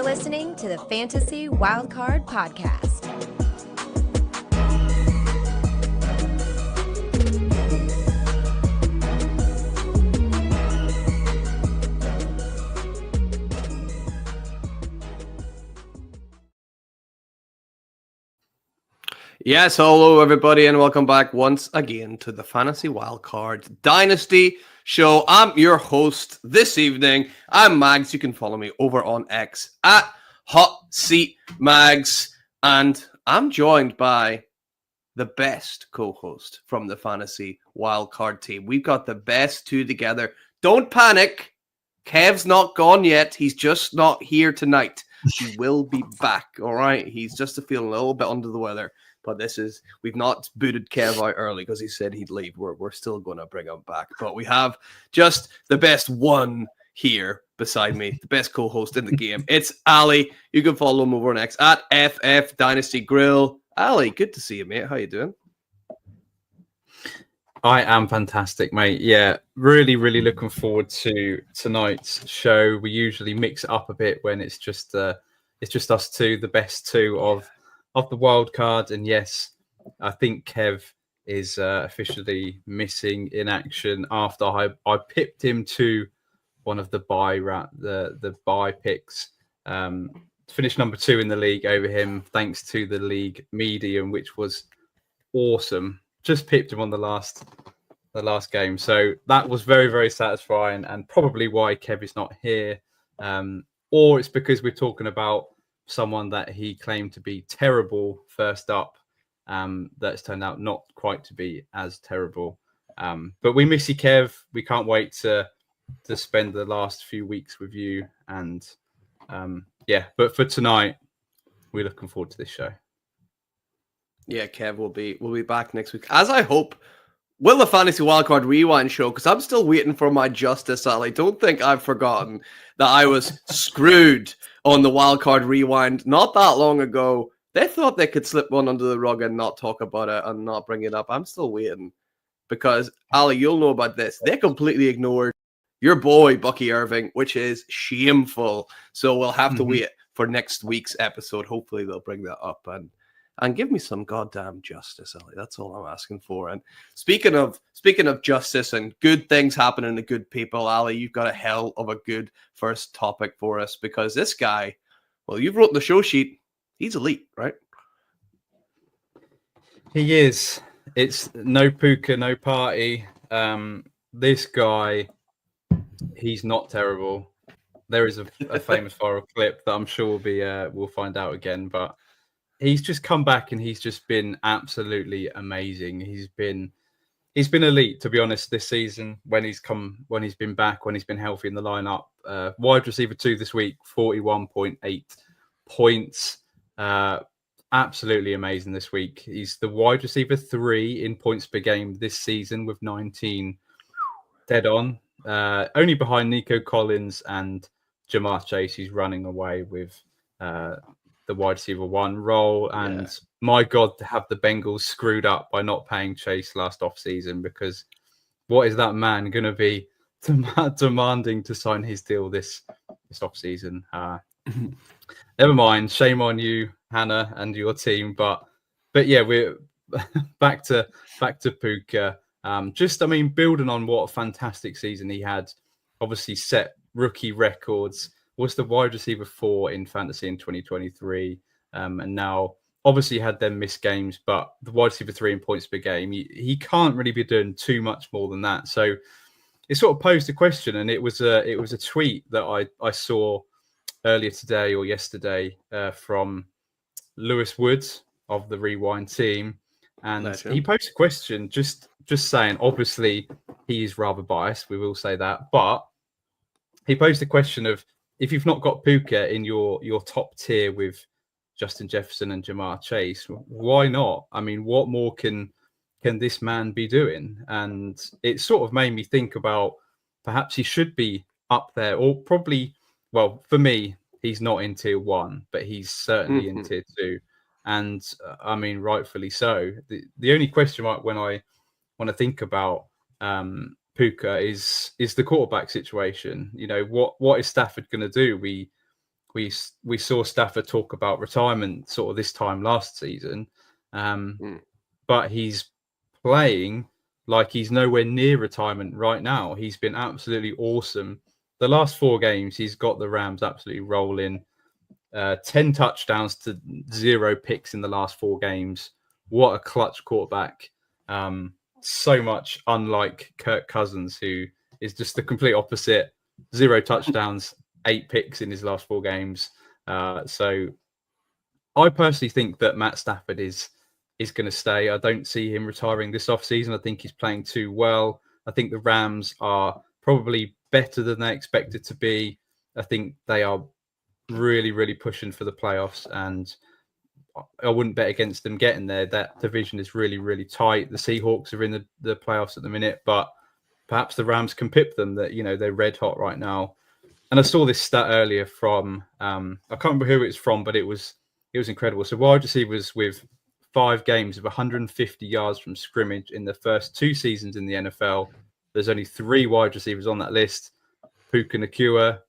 listening to the Fantasy Wildcard Podcast. Yes, hello everybody and welcome back once again to the Fantasy Wildcard Dynasty show. I'm your host this evening. I'm Mags. You can follow me over on X at HotseatMags, and I'm joined by the best co-host from the Fantasy Wildcard team. We've got the best two together. Don't panic. Kev's not gone yet. He's just not here tonight. He will be back, all right? He's just feeling a little bit under the weather. But we've not booted Kev out early because he said he'd leave. We're still going to bring him back. But we have just the best one here beside me, the best co-host in the game. It's Ali. You can follow him over on X at FFDynastyGrill. Ali, good to see you, mate. How you doing? I am fantastic, mate. Yeah, really, really looking forward to tonight's show. We usually mix it up a bit when it's just us two, the best two of the wild card. And yes, I think Kev is officially missing in action after I pipped him to one of the buy picks. Finished number 2 in the league over him thanks to the league medium, which was awesome. Just pipped him on the last game. So that was very, very satisfying, and probably why Kev is not here. Or it's because we're talking about someone that he claimed to be terrible first up, that's turned out not quite to be as terrible. But we miss you, Kev. We can't wait to spend the last few weeks with you. And but for tonight, we're looking forward to this show. Yeah, Kev will be back next week, as I hope. Will the Fantasy Wildcard Rewind show, because I'm still waiting for my justice, Ali. Don't think I've forgotten that I was screwed on the Wildcard Rewind not that long ago. They thought they could slip one under the rug and not talk about it and not bring it up. I'm still waiting because, Ali, you'll know about this. They completely ignored your boy, Bucky Irving, which is shameful. So we'll have to wait for next week's episode. Hopefully they'll bring that up and give me some goddamn justice, Ali. That's all I'm asking for. And speaking of justice and good things happening to good people, Ali, you've got a hell of a good first topic for us, because this guy, well, you've wrote the show sheet. He's elite, right? He is. It's no puka, no party. This guy, he's not terrible. There is a famous viral clip that I'm sure we'll find out again, but he's just come back and he's just been absolutely amazing. He's been elite, to be honest, this season when he's been back, when he's been healthy in the lineup. Wide receiver 2 this week, 41.8 points. Absolutely amazing this week. He's the wide receiver 3 in points per game this season with 19 dead on. Only behind Nico Collins and Jamar Chase. He's running away with the wide receiver 1 role. And my God, to have the Bengals screwed up by not paying Chase last offseason, because what is that man going to be demanding to sign his deal this offseason? Never mind. Shame on you, Hannah, and your team. But yeah, we're back to Puka. Building on what a fantastic season he had. Obviously set rookie records. Was the wide receiver 4 in fantasy in 2023, and now obviously had them missed games, but the wide receiver 3 in points per game, he can't really be doing too much more than that. So it sort of posed a question, and it was a tweet that I saw earlier today or yesterday from Lewis Woods of the Rewind team, and he posed a question just saying, obviously he is rather biased, we will say that, but he posed a question of, if you've not got Puka in your top tier with Justin Jefferson and Jamar Chase, why not? I mean, what more can this man be doing? And it sort of made me think about perhaps he should be up there, or probably, well, for me, he's not in tier 1, but he's certainly in tier 2. And rightfully so. The only question mark when I want to think about Puka is the quarterback situation. You know, what is Stafford going to do? We we saw Stafford talk about retirement sort of this time last season, but he's playing like he's nowhere near retirement right now. He's been absolutely awesome. The last 4 games, he's got the Rams absolutely rolling. 10 touchdowns to 0 picks in the last 4 games. What a clutch quarterback. So much unlike Kirk Cousins, who is just the complete opposite. 0 touchdowns, 8 picks in his last 4 games. So I personally think that Matt Stafford is going to stay. I don't see him retiring this offseason. I think he's playing too well. I think the Rams are probably better than they expected to be. I think they are really, really pushing for the playoffs, and I wouldn't bet against them getting there. That division is really, really tight. The Seahawks are in the playoffs at the minute, but perhaps the Rams can pip them. That they're red hot right now. And I saw this stat earlier from I can't remember who it's from, but it was incredible. So wide receivers with 5 games of 150 yards from scrimmage in the first 2 seasons in the NFL. There's only 3 wide receivers on that list: Puka Nacua,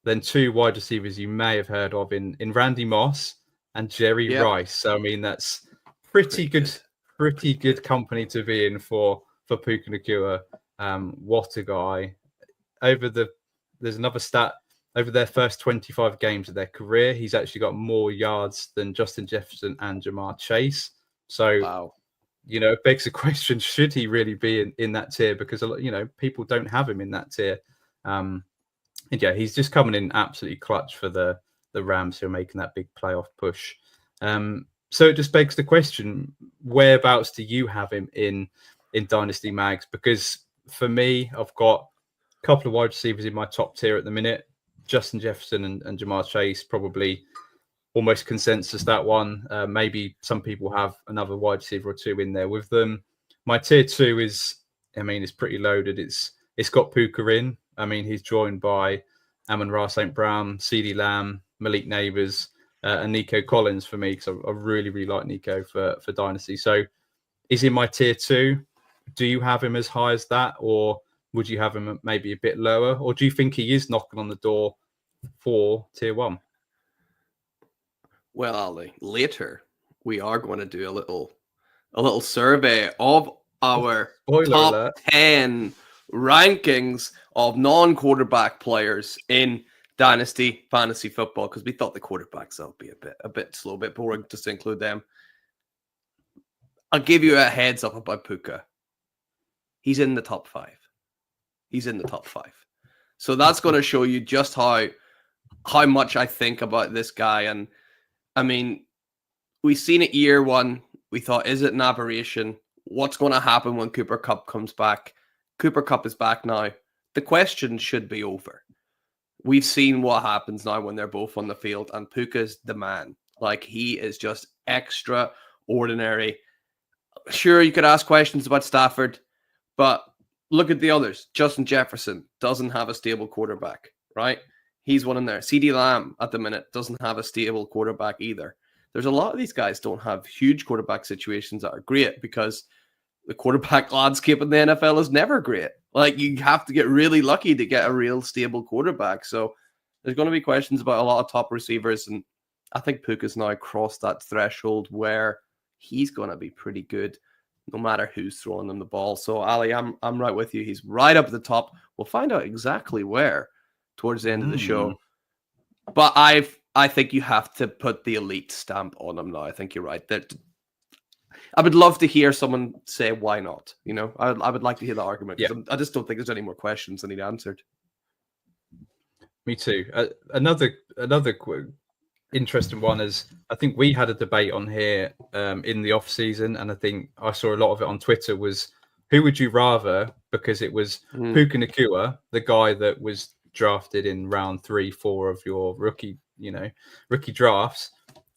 then 2 wide receivers you may have heard of in Randy Moss and Jerry Rice. So I mean, that's pretty good company to be in for Puka Nacua. What a guy! There's another stat. Over their first 25 games of their career, he's actually got more yards than Justin Jefferson and Jamar Chase. So, wow. It begs the question, should he really be in that tier? Because, people don't have him in that tier. And yeah, he's just coming in absolutely clutch for the Rams, who are making that big playoff push. So it just begs the question, whereabouts do you have him in Dynasty Mags? Because for me, I've got a couple of wide receivers in my top tier at the minute. Justin Jefferson and Jamar Chase, probably almost consensus that one. Maybe some people have another wide receiver or 2 in there with them. My tier 2 is, it's pretty loaded. It's got Puka in. He's joined by Amon-Ra St. Brown, CeeDee Lamb, Malik Neighbors, and Nico Collins for me, because I really, really like Nico for Dynasty. So is he my tier 2? Do you have him as high as that, or would you have him maybe a bit lower? Or do you think he is knocking on the door for tier 1? Well, Ali, later we are going to do a little survey of our top alert. 10 rankings of non-quarterback players in Dynasty fantasy football, because we thought the quarterbacks will be a bit slow, a bit boring just to include them. I'll give you a heads up about Puka. He's in the top 5. He's in the top 5. So that's going to show you just how much I think about this guy. And we've seen it year 1. We thought, is it an aberration? What's going to happen when Cooper Kupp comes back? Cooper Kupp is back now. The question should be over. We've seen what happens now when they're both on the field, and Puka's the man. Like, he is just extraordinary. Sure, you could ask questions about Stafford, but look at the others. Justin Jefferson doesn't have a stable quarterback, right? He's one in there. CeeDee Lamb at the minute doesn't have a stable quarterback either. There's a lot of these guys don't have huge quarterback situations that are great, because the quarterback landscape in the NFL is never great. Like, you have to get really lucky to get a real stable quarterback. So there's going to be questions about a lot of top receivers, and I think Puka's now crossed that threshold where he's going to be pretty good no matter who's throwing them the ball. So, Ali, I'm right with you. He's right up at the top. We'll find out exactly where towards the end of the show. But I think you have to put the elite stamp on him now. I think you're right. I would love to hear someone say, why not? I would like to hear that argument. Yeah. I just don't think there's any more questions that need answered. Me too. Another interesting one is, I think we had a debate on here in the off season, and I think I saw a lot of it on Twitter, was who would you rather? Because it was Puka Nacua, the guy that was drafted in round 3, 4 of your rookie drafts,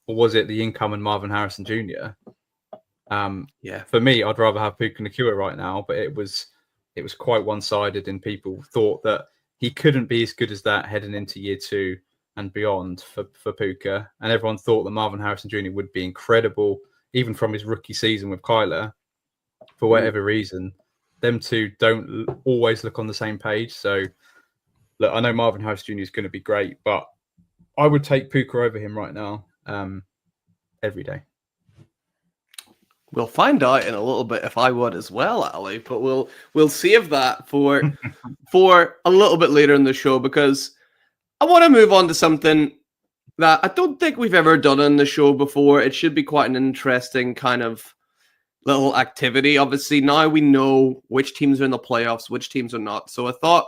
or was it the incoming Marvin Harrison Jr.? For me, I'd rather have Puka Nacua right now, but it was quite one-sided, and people thought that he couldn't be as good as that heading into year 2 and beyond for Puka. And everyone thought that Marvin Harrison Jr. would be incredible, even from his rookie season with Kyler. For whatever reason, them two don't always look on the same page. So, look, I know Marvin Harrison Jr. is going to be great, but I would take Puka over him right now, every day. We'll find out in a little bit if I would as well, Ali. But we'll save that for a little bit later in the show, because I want to move on to something that I don't think we've ever done on the show before. It should be quite an interesting kind of little activity. Obviously, now we know which teams are in the playoffs, which teams are not. So I thought,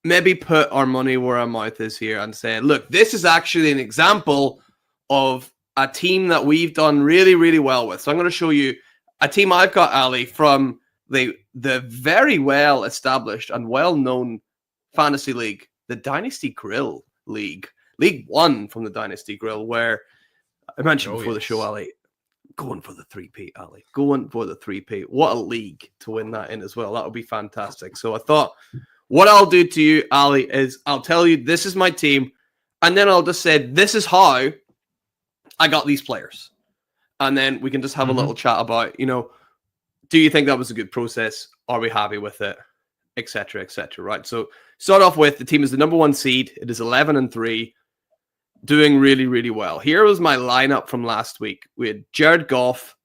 maybe put our money where our mouth is here and say, look, this is actually an example of a team that we've done really, really well with. So I'm going to show you a team I've got, Ali, from the very well established and well known fantasy league, the Dynasty Grill League 1 from the Dynasty Grill, where I mentioned before the show, Ali, going for the 3P, Ali, going for the 3P. What a league to win that in as well. That would be fantastic. So I thought, what I'll do to you, Ali, is I'll tell you this is my team, and then I'll just say this is how I got these players. And then we can just have a little chat about, do you think that was a good process? Are we happy with it? Etc. etc. Right. So start off with the team is the number 1 seed. It is 11-3, doing really, really well. Here was my lineup from last week. We had Jared Goff,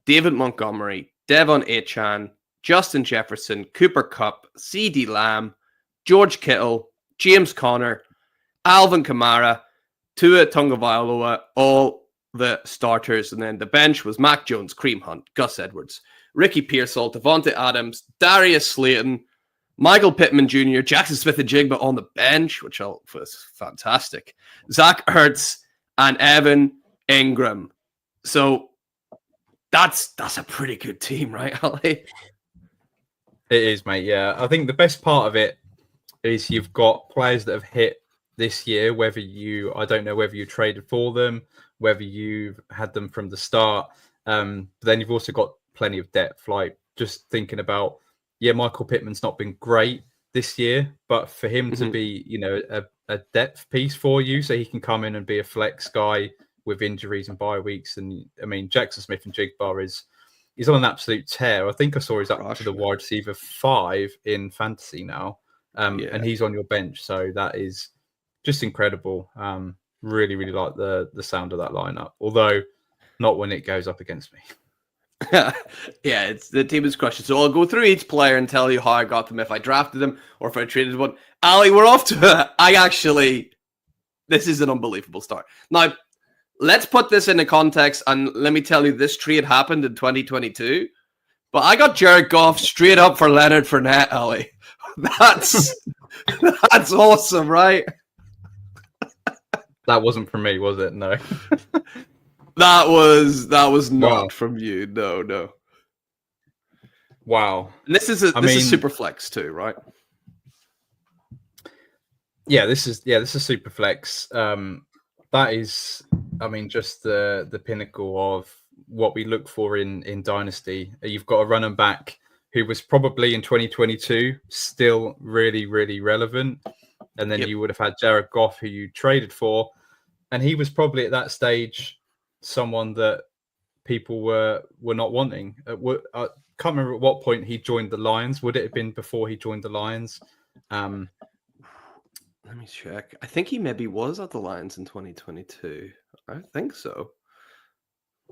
David Montgomery, Devon Achane, Justin Jefferson, Cooper Kupp, CeeDee Lamb, George Kittle, James Conner, Alvin Kamara, Tua Tagovailoa, all the starters. And then the bench was Mac Jones, Kareem Hunt, Gus Edwards, Ricky Pearsall, Devontae Adams, Darius Slayton, Michael Pittman Jr., Jackson Smith-Njigba on the bench, which was fantastic, Zach Ertz, and Evan Ingram. So that's a pretty good team, right, Ali? It is, mate. Yeah, I think the best part of it is you've got players that have hit this year, I don't know whether you traded for them, whether you've had them from the start. But then you've also got plenty of depth. Like, just thinking about, Michael Pittman's not been great this year, but for him to be, a depth piece for you, so he can come in and be a flex guy with injuries and bye weeks. And I mean, Jackson Smith-Njigba he's on an absolute tear. I think I saw he's up to the wide receiver 5 in fantasy now. And he's on your bench. So that is just incredible. Really, really like the sound of that lineup, although not when it goes up against me. It's the team is crushing. So I'll go through each player and tell you how I got them, if I drafted them or if I traded one. Ali, we're off to this is an unbelievable start. Now, let's put this into context, and let me tell you, this trade happened in 2022, but I got Jared Goff straight up for Leonard Fournette, Ali. That's awesome, right? That wasn't from me, was it? No. That was not from you. No. Wow. And this is super flex too, right? Yeah, this is super flex. That is, just the pinnacle of what we look for in Dynasty. You've got a running back who was probably in 2022 still really, really relevant. And then you would have had Jared Goff, who you traded for. And he was probably at that stage someone that people were not wanting. I can't remember at what point he joined the Lions. Would it have been before he joined the Lions? Let me check. I think he maybe was at the Lions in 2022. I think so.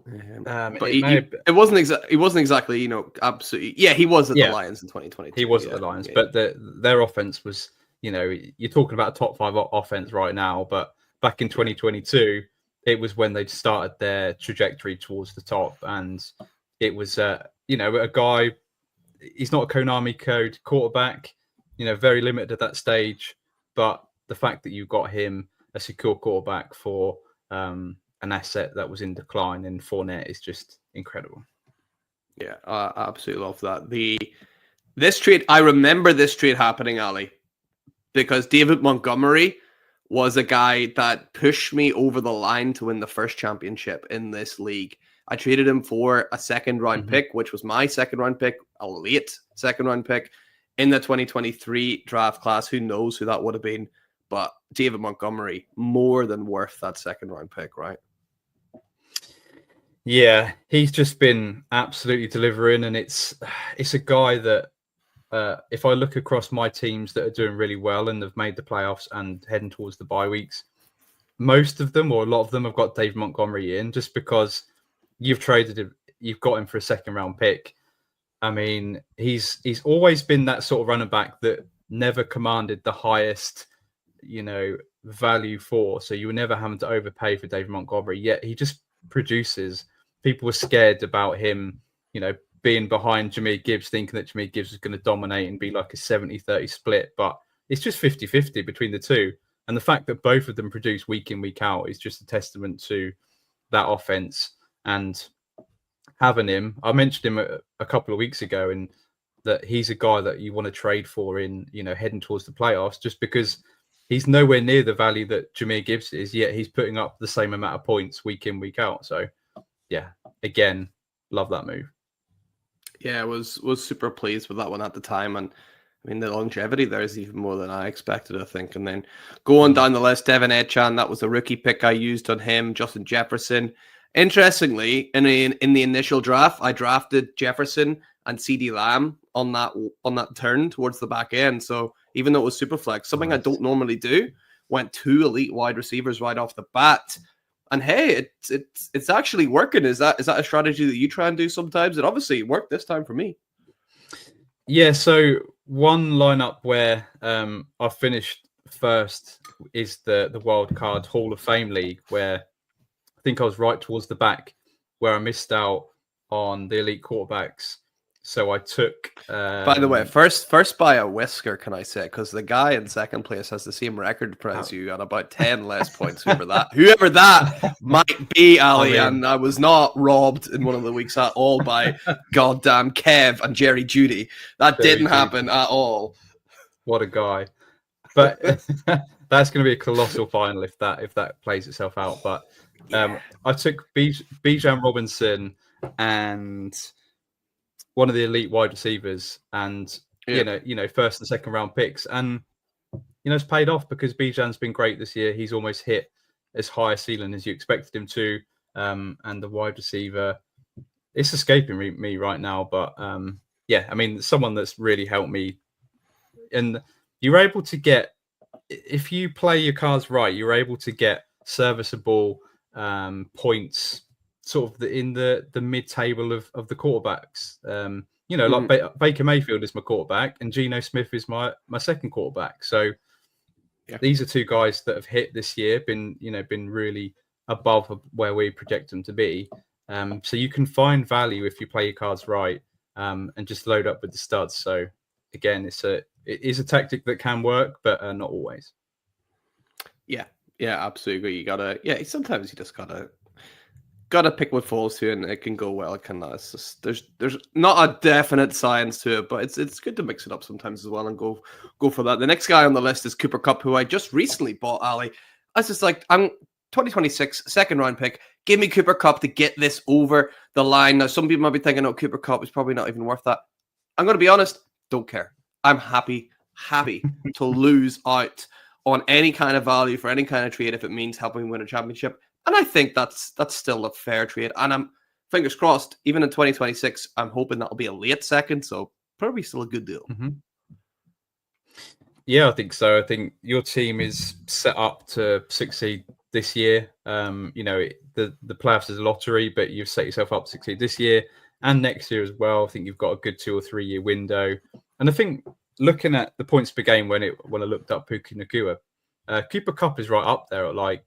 But it wasn't exactly, absolutely. Yeah, he was at the Lions in 2022. He was at the Lions, but their offense was, you're talking about a top 5 offense right now, but back in 2022, it was when they started their trajectory towards the top, and it was, a guy. He's not a Konami code quarterback, very limited at that stage. But the fact that you got him a secure quarterback for an asset that was in decline in Fournette is just incredible. Yeah, I absolutely love that. This trade, I remember this trade happening, Ali, because David Montgomery was a guy that pushed me over the line to win the first championship in this league. I traded him for a second-round pick, which was my second-round pick, a late second-round pick in the 2023 draft class. Who knows who that would have been? But David Montgomery, more than worth that second-round pick, right? Yeah, he's just been absolutely delivering, and it's a guy that if I look across my teams that are doing really well and have made the playoffs and heading towards the bye weeks, most of them or a lot of them have got Dave Montgomery in just because you've traded him, you've got him for a second round pick. I mean, he's always been that sort of running back that never commanded the highest, value for. So you were never having to overpay for Dave Montgomery. Yet he just produces. People were scared about him, being behind Jahmyr Gibbs, thinking that Jahmyr Gibbs was going to dominate and be like a 70-30 split. But it's just 50-50 between the two. And the fact that both of them produce week in, week out is just a testament to that offense. And having him, I mentioned him a couple of weeks ago, and that he's a guy that you want to trade for in, heading towards the playoffs, just because he's nowhere near the value that Jahmyr Gibbs is, yet he's putting up the same amount of points week in, week out. So, yeah, again, love that move. Yeah, I was super pleased with that one at the time. And I mean, the longevity there is even more than I expected, I think. And then going down the list, Devin Etchan, that was a rookie pick I used on him. Justin Jefferson. Interestingly, in the initial draft, I drafted Jefferson and CeeDee Lamb on that turn towards the back end. So even though it was super flex, something I don't normally do, went 2 elite wide receivers right off the bat. And hey, it's actually working. Is that a strategy that you try and do sometimes? It obviously worked this time for me. Yeah, so one lineup where I finished first is the Wildcard Hall of Fame League, where I think I was right towards the back, where I missed out on the elite quarterbacks. So I took... By the way, first by a whisker, can I say? Because the guy in second place has the same record as you and about 10 less points over that. Whoever that might be, Ali, and I was not robbed in one of the weeks at all by goddamn Kev and Jerry Judy. That didn't happen at all. What a guy. But that's going to be a colossal final if that plays itself out. But I took Bijan Robinson and one of the elite wide receivers, and first and second round picks, and it's paid off because Bijan's been great this year. He's almost hit as high a ceiling as you expected him to, and the wide receiver, it's escaping me right now, but someone that's really helped me, and you're able to get, if you play your cards right, you're able to get serviceable points sort of in the mid-table of the quarterbacks. Like Baker Mayfield is my quarterback and Geno Smith is my second quarterback. So these are two guys that have hit this year, been really above where we project them to be. So you can find value if you play your cards right, and just load up with the studs. So again, it is a tactic that can work, but not always. Yeah, absolutely. You gotta, sometimes you just gotta pick what falls to, and it can go well. It can not. It's just there's not a definite science to it, but it's good to mix it up sometimes as well and go for that. The next guy on the list is Cooper Kupp, who I just recently bought. Ali, I was just like, I'm 2026 second round pick. Give me Cooper Kupp to get this over the line. Now, some people might be thinking, "Oh, Cooper Kupp is probably not even worth that." I'm going to be honest. Don't care. I'm happy to lose out on any kind of value for any kind of trade if it means helping win a championship. And I think that's still a fair trade. And I'm, fingers crossed, even in 2026, I'm hoping that'll be a late second. So probably still a good deal. Mm-hmm. Yeah, I think so. I think your team is set up to succeed this year. The playoffs is a lottery, but you've set yourself up to succeed this year and next year as well. I think you've got a good 2 or 3 year window. And I think looking at the points per game when I looked up Puka Nacua, Cooper Kupp is right up there at like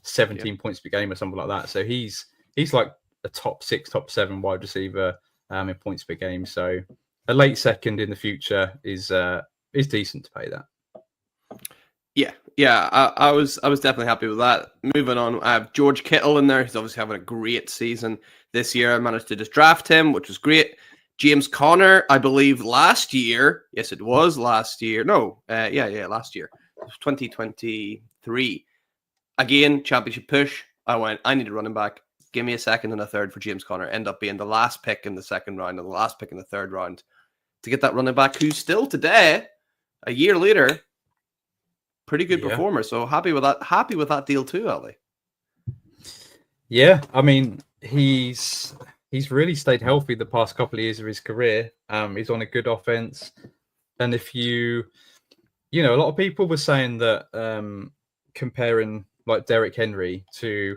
17 points per game or something like that. So he's like a top 6, top 7 wide receiver in points per game. So a late second in the future is decent to pay that. Yeah, I was definitely happy with that. Moving on, I have George Kittle in there. He's obviously having a great season this year. I managed to just draft him, which was great. James Conner, I believe last year. Yes, it was last year. No, last year. It was 2023. Again, championship push. I need a running back. Give me a second and a third for James Conner. End up being the last pick in the second round and the last pick in the third round to get that running back who's still today, a year later, pretty good performer. So happy with that. Happy with that deal too, Ali. Yeah, I mean, he's really stayed healthy the past couple of years of his career. He's on a good offense. And if a lot of people were saying that comparing like Derrick Henry to,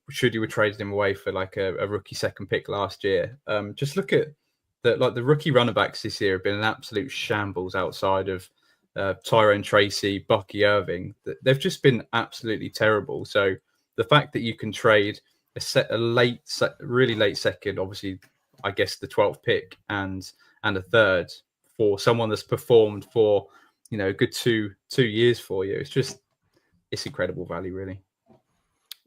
should you have traded him away for like a rookie second pick last year? Just look at the rookie running backs this year have been an absolute shambles outside of Tyrone Tracy, Bucky Irving. They've just been absolutely terrible. So the fact that you can trade really late second, obviously, I guess the 12th pick and a third for someone that's performed for a good two years for you, it's incredible value, really.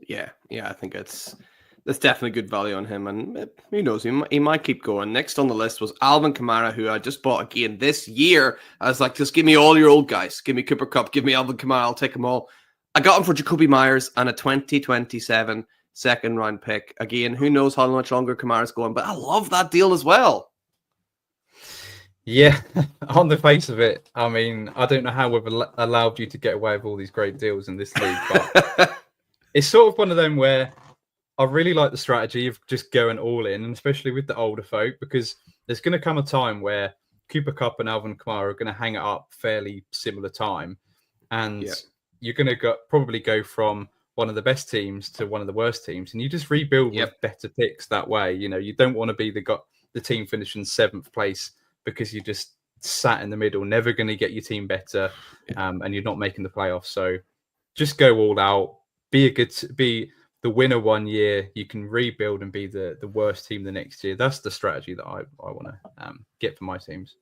Yeah, I think there's definitely good value on him, and who knows, he might keep going. Next on the list was Alvin Kamara, who I just bought again this year. I was like, just give me all your old guys. Give me Cooper Kupp, give me Alvin Kamara, I'll take them all. I got him for Jacoby Myers and a 2027 second round pick. Again, who knows how much longer Kamara's going, but I love that deal as well. Yeah, on the face of it, I mean, I don't know how we've allowed you to get away with all these great deals in this league, but it's sort of one of them where I really like the strategy of just going all in, and especially with the older folk, because there's going to come a time where Cooper Kupp and Alvin Kamara are going to hang it up fairly similar time, and you're going to probably go from one of the best teams to one of the worst teams, and you just rebuild with better picks that way. You don't want to be the team finishing 7th place because you just sat in the middle, never going to get your team better, and you're not making the playoffs. So just go all out, be the winner one year, you can rebuild and be the worst team the next year. That's the strategy that I want to get for my teams.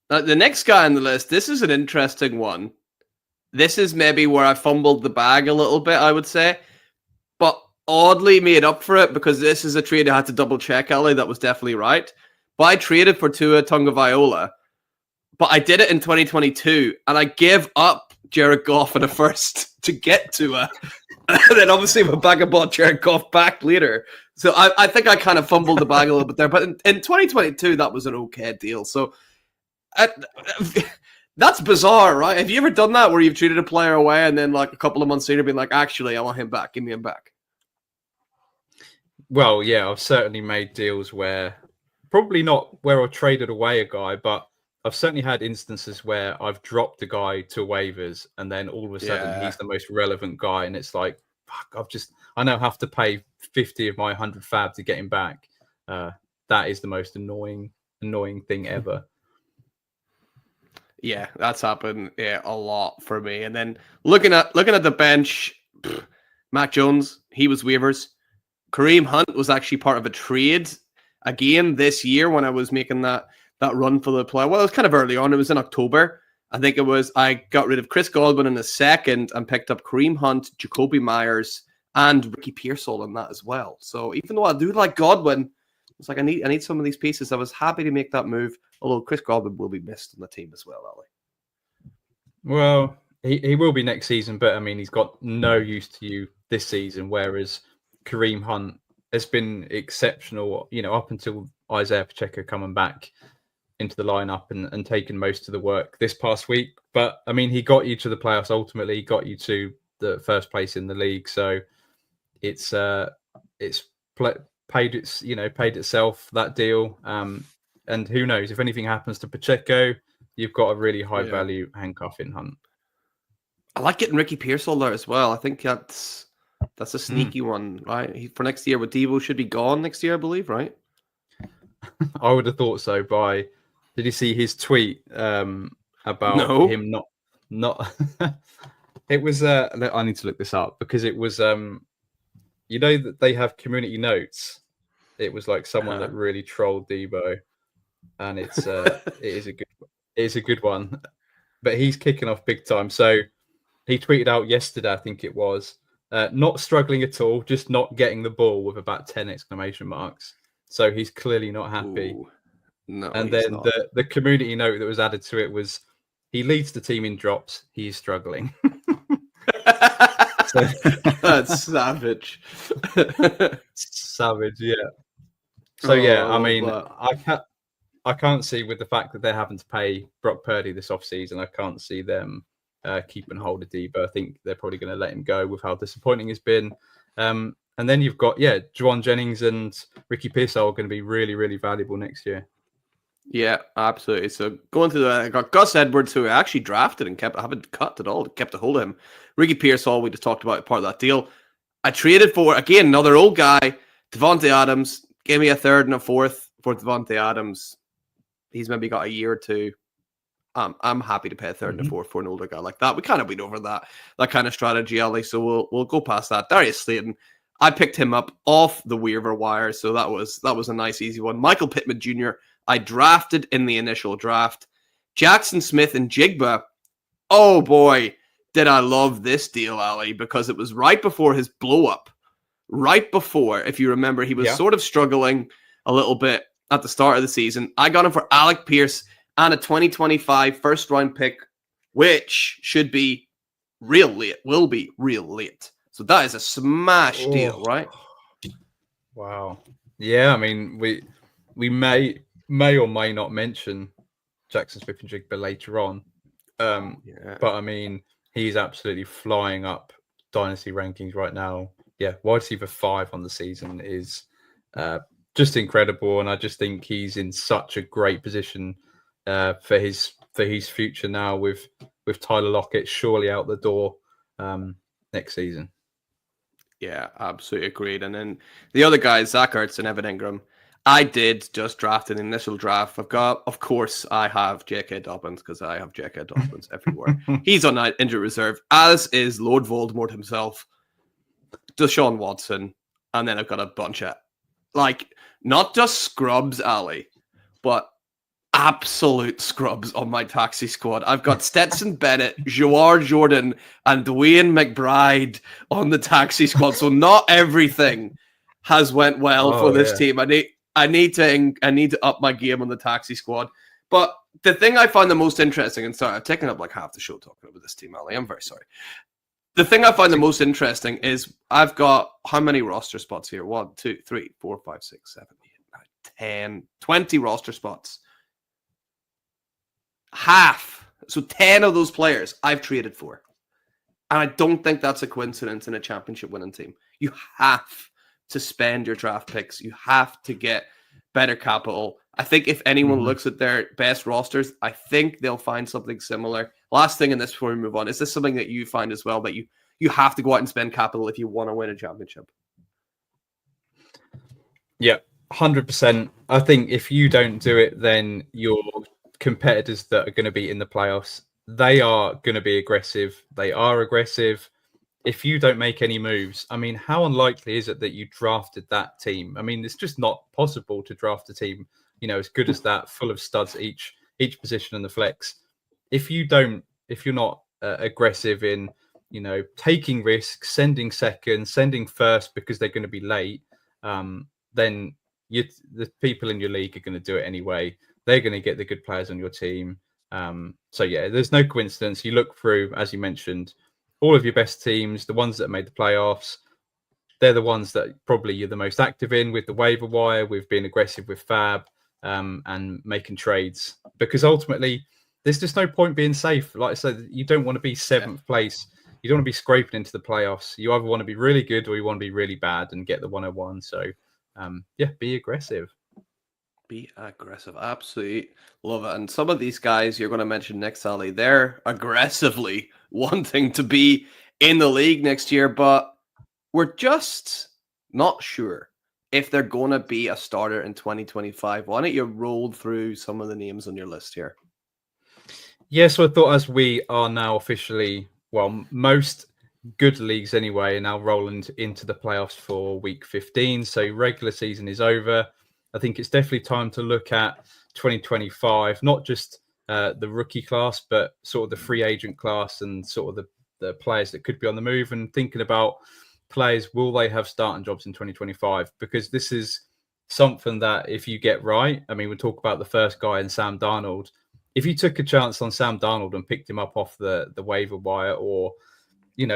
The next guy on the list, this is an interesting one. This is maybe where I fumbled the bag a little bit, I would say, but oddly made up for it because this is a trade I had to double check, Ali. That was definitely right. But I traded for Tua Tagovailoa, but I did it in 2022, and I gave up Jared Goff in a first to get Tua. And then obviously went back and bought Jared Goff back later. So I think I kind of fumbled the bag a little bit there. But in 2022, that was an okay deal. So that's bizarre, right? Have you ever done that where you've traded a player away and then like a couple of months later been like, actually, I want him back. Give me him back. Well, yeah, I've certainly made deals where probably not where I've traded away a guy, but I've certainly had instances where I've dropped a guy to waivers and then all of a sudden he's the most relevant guy. And it's like, fuck, I now have to pay 50 of my 100 fab to get him back. That is the most annoying thing ever. Yeah, that's happened a lot for me. And then looking at the bench, Mac Jones, he was waivers. Kareem Hunt was actually part of a trade again this year when I was making that run for the play. Well, it was kind of early on. It was in October. I think it was. I got rid of Chris Godwin in a second and picked up Kareem Hunt, Jacoby Myers, and Ricky Pearsall in that as well. So even though I do like Godwin, it's like I need some of these pieces. I was happy to make that move, although Chris Godwin will be missed on the team as well, Ali. Well, he will be next season, but I mean, he's got no use to you this season, whereas Kareem Hunt has been exceptional, up until Isaiah Pacheco coming back into the lineup and taking most of the work this past week. But I mean, he got you to the playoffs ultimately, he got you to the first place in the league. So it's paid itself, that deal. And who knows, if anything happens to Pacheco, you've got a really high value handcuff in Hunt. I like getting Ricky Pearsall there as well. I think that's a sneaky one, right? For next year, with Devo should be gone next year, I believe, right? I would have thought so. Did you see his tweet about him not? It was. I need to look this up because it was. That they have community notes. It was like someone that really trolled Debo, and it is a good one. But he's kicking off big time. So he tweeted out yesterday, I think it was. Not struggling at all, just not getting the ball with about 10 exclamation marks. So he's clearly not happy. Ooh, no, and then the community note that was added to it was, he leads the team in drops. He is struggling. That's savage. Savage, yeah. So I mean, I can't see, with the fact that they're having to pay Brock Purdy this offseason, I can't see them keeping hold of Debo. I think they're probably going to let him go with how disappointing he's been. And then you've got, Juwan Jennings and Ricky Pearsall are going to be really, really valuable next year. Yeah, absolutely. So going to I got Gus Edwards, who I actually drafted and I haven't cut at all, kept a hold of him. Ricky Pearsall, we just talked about part of that deal. I traded for, again, another old guy, Devontae Adams. Gave me a third and a fourth for Devontae Adams. He's maybe got a year or two. I'm happy to pay a third and a fourth for an older guy like that. We kind of went over that kind of strategy, Ali. So we'll go past that. Darius Slayton, I picked him up off the waiver wire, so that was a nice, easy one. Michael Pittman Jr., I drafted in the initial draft. Jackson Smith and Jigba. Oh boy, did I love this deal, Ali, because it was right before his blow up. Right before, if you remember, he was sort of struggling a little bit at the start of the season. I got him for Alec Pierce and a 2025 first round pick, which should be real late, will be real late. So that is a smash deal, right? Wow. Yeah, I mean, we may or may not mention Jackson Smith and Jigba later on. But I mean, he's absolutely flying up Dynasty rankings right now. Yeah, wide receiver 5 on the season is just incredible, and I just think he's in such a great position for his future now with Tyler Lockett surely out the door next season. Yeah, absolutely agreed. And then the other guys, Zach Ertz and Evan Ingram, I did just draft an initial draft. Of course, I have J.K. Dobbins because I have J.K. Dobbins everywhere. He's on injured reserve, as is Lord Voldemort himself, Deshaun Watson, and then I've got a bunch of, not just scrubs, Ali, but absolute scrubs on my taxi squad. I've got Stetson Bennett, Jawar Jordan, and Dwayne McBride on the taxi squad. So not everything has went well for this team. I need to up my game on the taxi squad. But the thing I find the most interesting, and sorry, I've taken up like half the show talking about this team, Ali. I'm very sorry. The thing I find the most interesting is I've got how many roster spots here? 1, 2, 3, 4, 5, 6, 7, 8, 9, 10, 20 roster spots. Half. So 10 of those players I've traded for. And I don't think that's a coincidence in a championship winning team. You have to spend your draft picks. You have to get better capital. I think if anyone looks at their best rosters, I think they'll find something similar. Last thing in this before we move on, is this something that you find as well, that you have to go out and spend capital if you want to win a championship? Yeah, 100%. I think if you don't do it, then your competitors that are going to be in the playoffs, they are going to be aggressive. They are aggressive. If you don't make any moves, I mean, how unlikely is it that you drafted that team? I mean, it's just not possible to draft a team, as good as that, full of studs at each position in the flex. If you're not aggressive in, taking risks, sending second, sending first because they're going to be late, then the people in your league are going to do it anyway. They're going to get the good players on your team. So yeah, there's no coincidence. You look through, as you mentioned, all of your best teams, the ones that made the playoffs, they're the ones that probably you're the most active in with the waiver wire, with being aggressive with Fab, and making trades. Because ultimately, there's just no point being safe. Like I said, you don't want to be 7th place. You don't want to be scraping into the playoffs. You either want to be really good or you want to be really bad and get the 101. So, be aggressive. Be aggressive. Absolutely love it. And some of these guys you're going to mention next, Ali, they're aggressively wanting to be in the league next year, but we're just not sure if they're going to be a starter in 2025. Why don't you roll through some of the names on your list here? Yes, so I thought as we are now officially, most good leagues anyway, are now rolling into the playoffs for week 15. So regular season is over. I think it's definitely time to look at 2025, not just the rookie class, but sort of the free agent class and sort of the players that could be on the move, and thinking about players, will they have starting jobs in 2025? Because this is something that if you get right, I mean, we talk about the first guy in Sam Darnold. If you took a chance on Sam Darnold and picked him up off the waiver wire, or,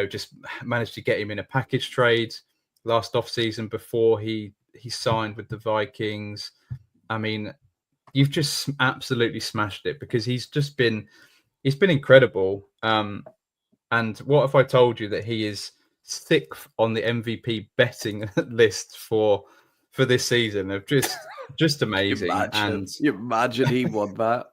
just managed to get him in a package trade last offseason before he signed with the Vikings, I mean, you've just absolutely smashed it, because he's been incredible. And what if I told you that he is 6th on the MVP betting list for for this season of just amazing. You imagine he won that.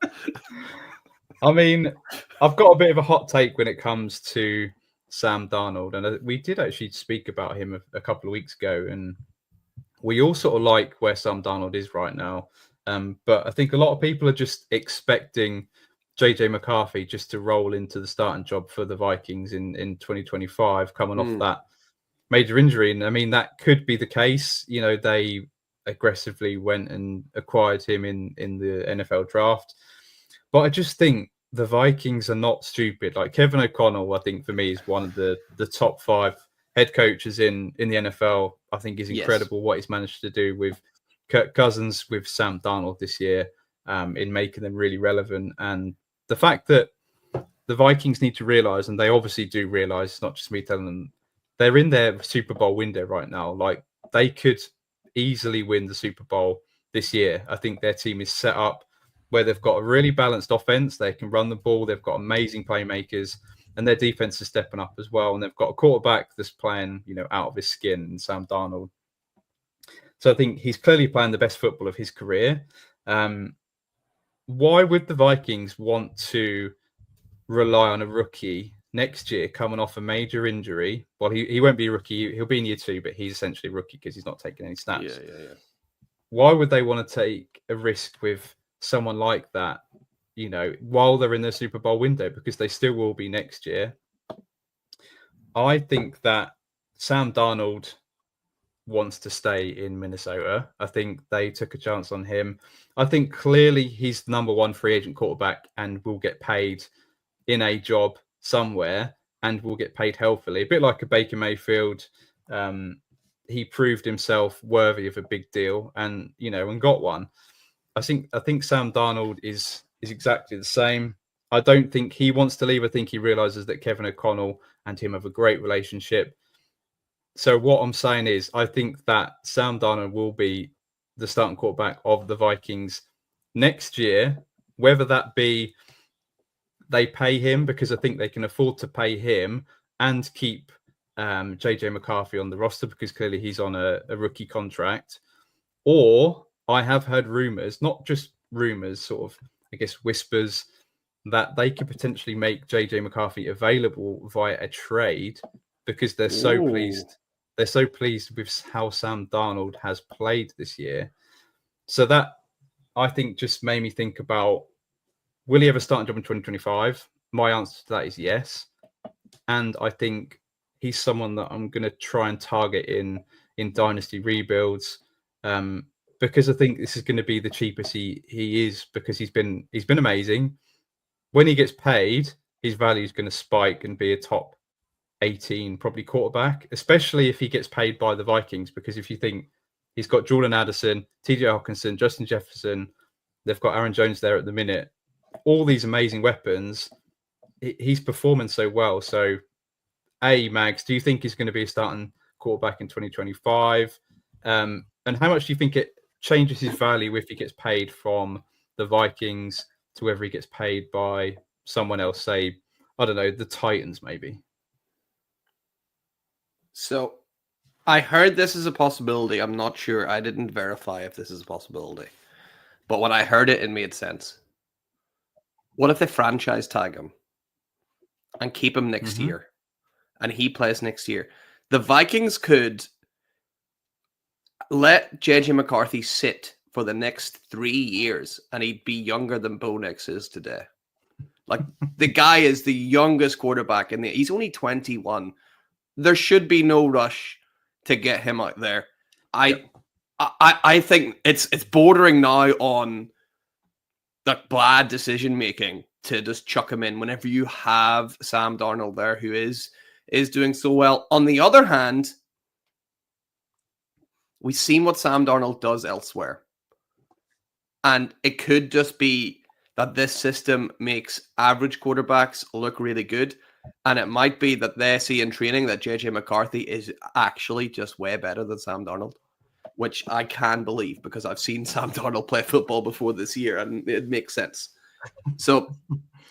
I mean, I've got a bit of a hot take when it comes to Sam Darnold, and we did actually speak about him a couple of weeks ago, and we all sort of like where Sam Darnold is right now. But I think a lot of people are just expecting JJ McCarthy just to roll into the starting job for the Vikings in 2025, coming off that major injury. And I mean, that could be the case. You know, they aggressively went and acquired him in the NFL draft. But I just think the Vikings are not stupid. Like Kevin O'Connell, I think for me is one of the top 5 head coaches in the NFL. I think is incredible what he's managed to do with Kirk Cousins, with Sam Darnold this year, in making them really relevant. And the fact that the Vikings need to realize, and they obviously do realize, it's not just me telling them, they're in their Super Bowl window right now. Like they could easily win the Super Bowl this year. I think their team is set up where they've got a really balanced offense. They can run the ball. They've got amazing playmakers, and their defense is stepping up as well. And they've got a quarterback that's playing, out of his skin, in Sam Darnold. So I think he's clearly playing the best football of his career. Why would the Vikings want to rely on a rookie next year coming off a major injury? Well, he won't be a rookie. He'll be in year 2, but he's essentially a rookie because he's not taking any snaps. Yeah. Why would they want to take a risk with someone like that, while they're in the Super Bowl window? Because they still will be next year. I think that Sam Darnold wants to stay in Minnesota. I think they took a chance on him. I think clearly he's the number 1 free agent quarterback and will get paid in a job somewhere and will get paid healthily. A bit like a Baker Mayfield. He proved himself worthy of a big deal and got one. I think Sam Darnold is exactly the same. I don't think he wants to leave. I think he realizes that Kevin O'Connell and him have a great relationship. So what I'm saying is, I think that Sam Darnold will be the starting quarterback of the Vikings next year, whether that be they pay him, because I think they can afford to pay him and keep JJ McCarthy on the roster because clearly he's on a rookie contract. Or I have heard rumors, not just rumors, sort of, I guess, whispers, that they could potentially make JJ McCarthy available via a trade because they're so pleased. They're so pleased with how Sam Darnold has played this year. So that, I think, just made me think about, will he ever start a job in 2025? My answer to that is yes. And I think he's someone that I'm going to try and target in Dynasty rebuilds, because I think this is going to be the cheapest he is, because he's been amazing. When he gets paid, his value is going to spike and be a top 18 probably quarterback, especially if he gets paid by the Vikings, because if you think he's got Jordan Addison, TJ Hawkinson, Justin Jefferson, they've got Aaron Jones there at the minute, all these amazing weapons, he's performing so well. So Mags, do you think he's going to be a starting quarterback in 2025? And how much do you think it changes his value if he gets paid from the Vikings to whether he gets paid by someone else, say, I don't know, the Titans maybe? So I heard this is a possibility. I'm not sure. I didn't verify if this is a possibility. But when I heard it made sense. What if they franchise tag him and keep him next year and he plays next year? The Vikings could let JJ McCarthy sit for the next 3 years and he'd be younger than Bo Nix is today. Like, the guy is the youngest quarterback he's only 21. There should be no rush to get him out there. I think it's bordering now on the bad decision making to just chuck him in whenever you have Sam Darnold there, who is doing so well. On the other hand, we've seen what Sam Darnold does elsewhere. And it could just be that this system makes average quarterbacks look really good. And it might be that they see in training that JJ McCarthy is actually just way better than Sam Darnold, which I can believe because I've seen Sam Darnold play football before this year and it makes sense. So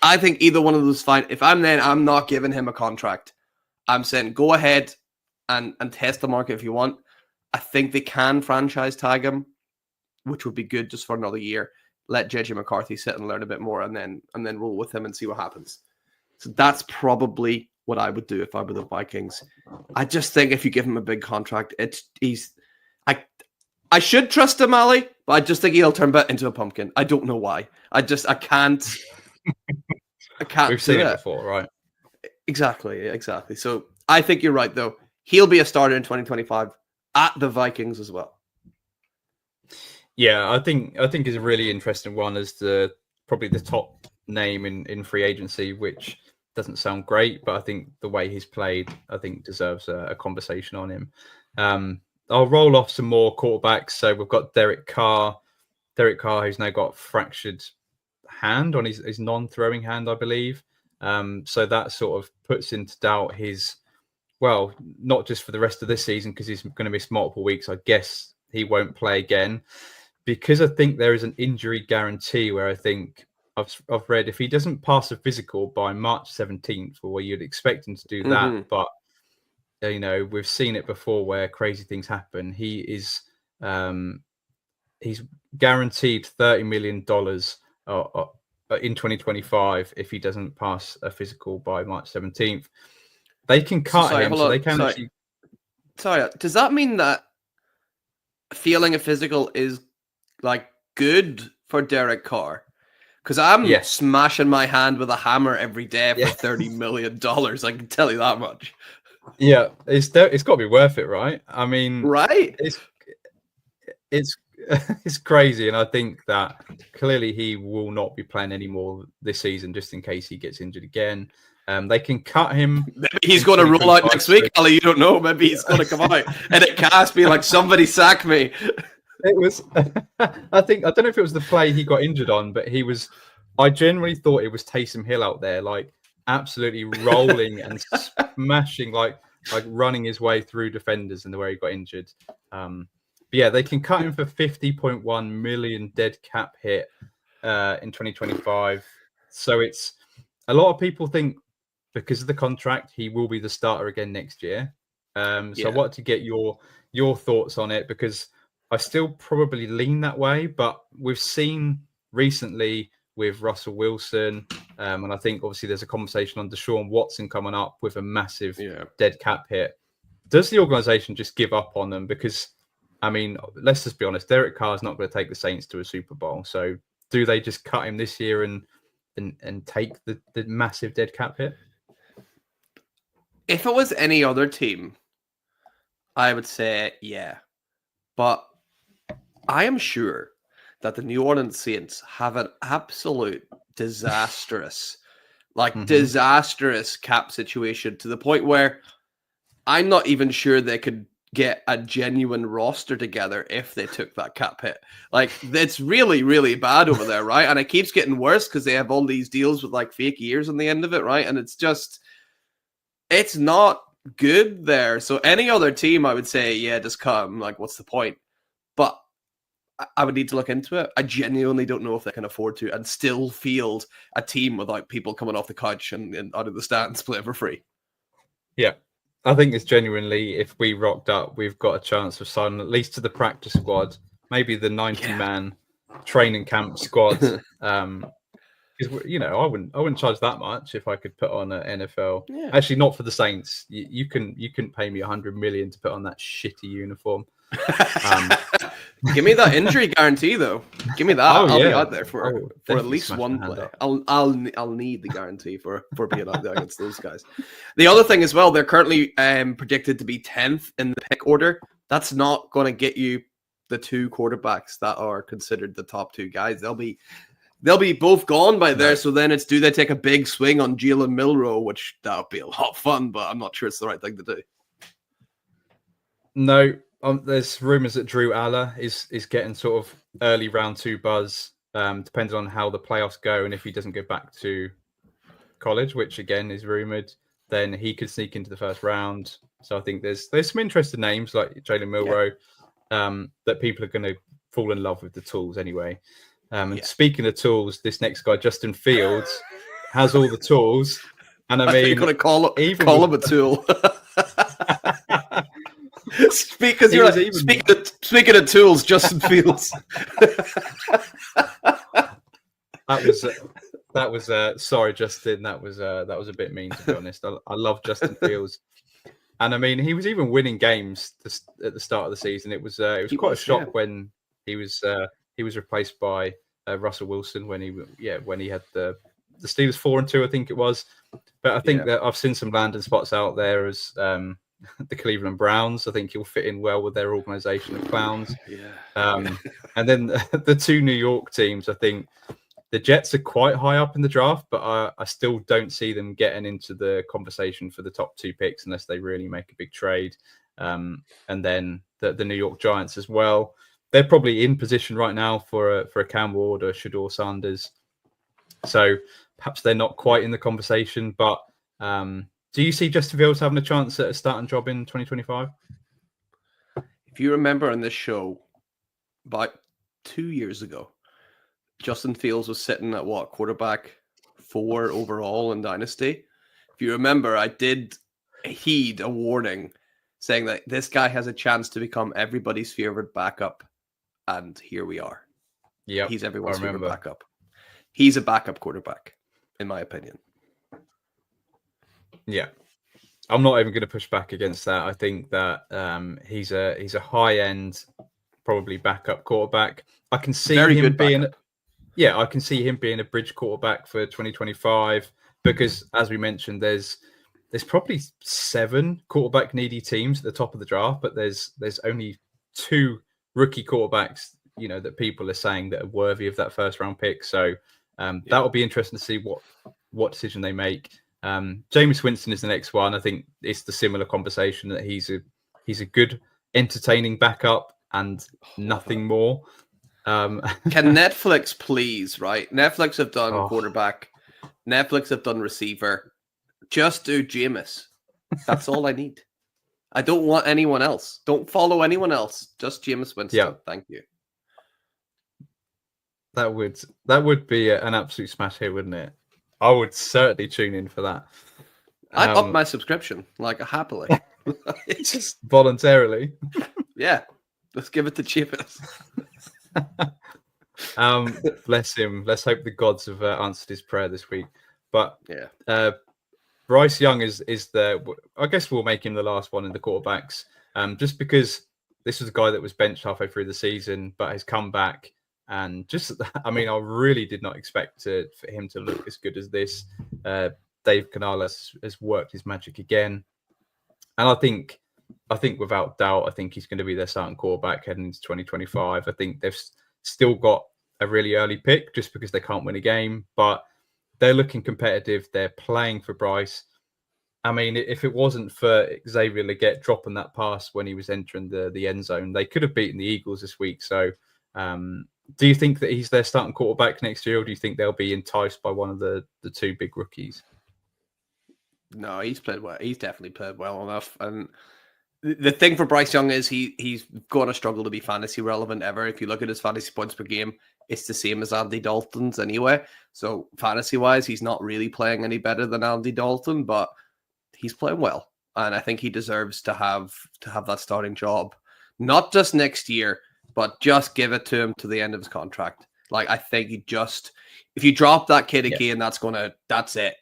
I think either one of those is fine. If I'm not giving him a contract. I'm saying go ahead and test the market if you want. I think they can franchise tag him, which would be good just for another year. Let JJ McCarthy sit and learn a bit more, and then roll with him and see what happens. So that's probably what I would do if I were the Vikings. I just think if you give him a big contract, I should trust him, Ali, but I just think he'll turn back into a pumpkin. I don't know why. I can't. We've seen it before, right? Exactly. So I think you're right, though. He'll be a starter in 2025 at the Vikings as well. Yeah, I think is a really interesting one as probably the top name in free agency, which doesn't sound great, but I think the way he's played, I think deserves a conversation on him. I'll roll off some more quarterbacks. So we've got Derek Carr, who's now got fractured hand on his non-throwing hand, I believe. So that sort of puts into doubt his, well, not just for the rest of this season, because he's going to miss multiple weeks. I guess he won't play again, because I think there is an injury guarantee where I think I've read if he doesn't pass a physical by March 17th, or where you'd expect him to do that, but we've seen it before where crazy things happen. He's guaranteed $30 million in 2025 if he doesn't pass a physical by March 17th. They can cut him, so they can actually. Sorry, does that mean that feeling a physical is like good for Derek Carr? Because I'm smashing my hand with a hammer every day for $30 million. I can tell you that much. Yeah, it's got to be worth it, right? I mean, right? It's crazy, and I think that clearly he will not be playing anymore this season, just in case he gets injured again. They can cut him. Maybe he's going to roll out next week, Ali. You don't know. Maybe he's going to come out and it cast be like, somebody sack me. It was. I don't know if it was the play he got injured on, but I generally thought it was Taysom Hill out there, like absolutely rolling and smashing, like running his way through defenders, and the way he got injured. But yeah, they can cut him for $50.1 million dead cap hit in 2025. So it's a lot of people think because of the contract, he will be the starter again next year. So I want to get your thoughts on it, because I still probably lean that way, but we've seen recently with Russell Wilson, and I think obviously there's a conversation on Deshaun Watson coming up with a massive dead cap hit. Does the organization just give up on them? Because, I mean, let's just be honest, Derek Carr is not going to take the Saints to a Super Bowl. So do they just cut him this year and take the massive dead cap hit? If it was any other team, I would say yeah. But I am sure that the New Orleans Saints have an absolute disastrous cap situation, to the point where I'm not even sure they could get a genuine roster together if they took that cap hit. Like, it's really, really bad over there, right? And it keeps getting worse because they have all these deals with like fake years on the end of it, right? And it's not good there. So any other team, I would say, yeah, just come. Like, what's the point? But I would need to look into it. I genuinely don't know if they can afford to and still field a team without people coming off the couch and out of the stands playing for free. Yeah. I think it's genuinely, if we rocked up, we've got a chance of signing at least to the practice squad, maybe the 90-man training camp squad. Because I wouldn't charge that much if I could put on an NFL. Yeah. Actually, not for the Saints. You couldn't pay me $100 million to put on that shitty uniform. Give me that injury guarantee, though. Give me that. I'll be out there for at least one play. I'll need the guarantee for being out there against those guys. The other thing as well, they're currently predicted to be 10th in the pick order. That's not going to get you the two quarterbacks that are considered the top two guys. They'll be both gone by there. So then it's, do they take a big swing on Jalen Milroe, which that would be a lot of fun, but I'm not sure it's the right thing to do. No. There's rumors that Drew Aller is getting sort of early round 2 buzz, depending on how the playoffs go, and if he doesn't go back to college, which again is rumored, then he could sneak into the first round. So I think there's some interesting names like Jalen Milroe that people are going to fall in love with the tools anyway. And speaking of tools, this next guy, Justin Fields, has all the tools, and I mean, you're going to call him a tool. Speaking of tools, Justin Fields. That was sorry, Justin. That was a bit mean, to be honest. I love Justin Fields, and I mean he was even winning games at the start of the season. It was quite a shock when he was replaced by Russell Wilson when he had the Steelers 4-2, I think it was. But I think that I've seen some landing spots out there as the Cleveland Browns. I think he'll fit in well with their organization of clowns. And then the two New York teams, I think the Jets are quite high up in the draft, but I still don't see them getting into the conversation for the top 2 picks unless they really make a big trade. And then the New York Giants as well. They're probably in position right now for a Cam Ward or a Shedeur Sanders. So perhaps they're not quite in the conversation, but do you see Justin Fields having a chance at a starting job in 2025? If you remember on this show, about 2 years ago, Justin Fields was sitting at quarterback 4 overall in Dynasty. If you remember, I did heed a warning saying that this guy has a chance to become everybody's favorite backup, and here we are. Yeah, he's everyone's favorite backup. He's a backup quarterback, in my opinion. Yeah, I'm not even going to push back against that. I think that he's a high end, probably backup quarterback. I can see him being, I can see him being a bridge quarterback for 2025 because, as we mentioned, there's probably 7 quarterback needy teams at the top of the draft, but there's only 2 rookie quarterbacks, that people are saying that are worthy of that first round pick. So that will be interesting to see what decision they make. Jameis Winston is the next one. I think it's the similar conversation that he's a good, entertaining backup and nothing more. Can Netflix please, right? Netflix have done quarterback. Netflix have done receiver. Just do Jameis. That's all I need. I don't want anyone else. Don't follow anyone else. Just Jameis Winston. Yeah. Thank you. That would be an absolute smash hit, wouldn't it? I would certainly tune in for that. I'd up my subscription, happily. Just voluntarily. Yeah. Let's give it to Jameis. Bless him. Let's hope the gods have answered his prayer this week. But Bryce Young is I guess we'll make him the last one in the quarterbacks, just because this was a guy that was benched halfway through the season, but has come back. And I really did not expect for him to look as good as this. Dave Canales has worked his magic again. And I think without doubt, I think he's going to be their starting quarterback heading into 2025. I think they've still got a really early pick just because they can't win a game, but they're looking competitive. They're playing for Bryce. If it wasn't for Xavier Legette dropping that pass when he was entering the end zone, they could have beaten the Eagles this week. So do you think that he's their starting quarterback next year, or do you think they'll be enticed by one of the 2 big rookies? No, he's played well. He's definitely played well enough. And the thing for Bryce Young is he's going to struggle to be fantasy relevant ever. If you look at his fantasy points per game, it's the same as Andy Dalton's anyway. So fantasy-wise, he's not really playing any better than Andy Dalton, but he's playing well. And I think he deserves to have that starting job. Not just next year, but just give it to him to the end of his contract. I think if you drop that kid again, that's it.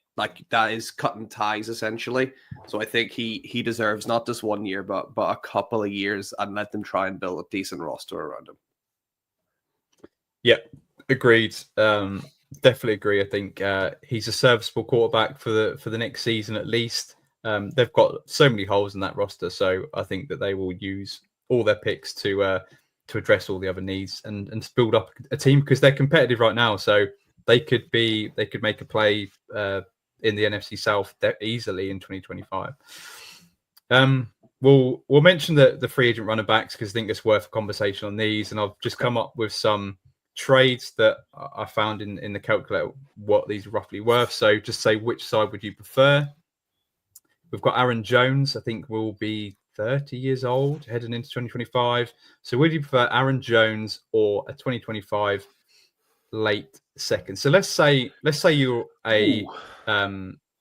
That is cutting ties essentially. So I think he deserves not just 1 year, but a couple of years, and let them try and build a decent roster around him. Yeah, agreed. Definitely agree. I think he's a serviceable quarterback for the next season at least. They've got so many holes in that roster, so I think that they will use all their picks to address all the other needs and to build up a team because they're competitive right now. So they could make a play in the NFC South easily in 2025. We'll mention the free agent running backs because I think it's worth a conversation on these. And I've just come up with some trades that I found in the calculator what these are roughly worth. So just say which side would you prefer? We've got Aaron Jones. I think will be 30 years old heading into 2025. So would you prefer Aaron Jones or a 2025 late second? So let's say you're a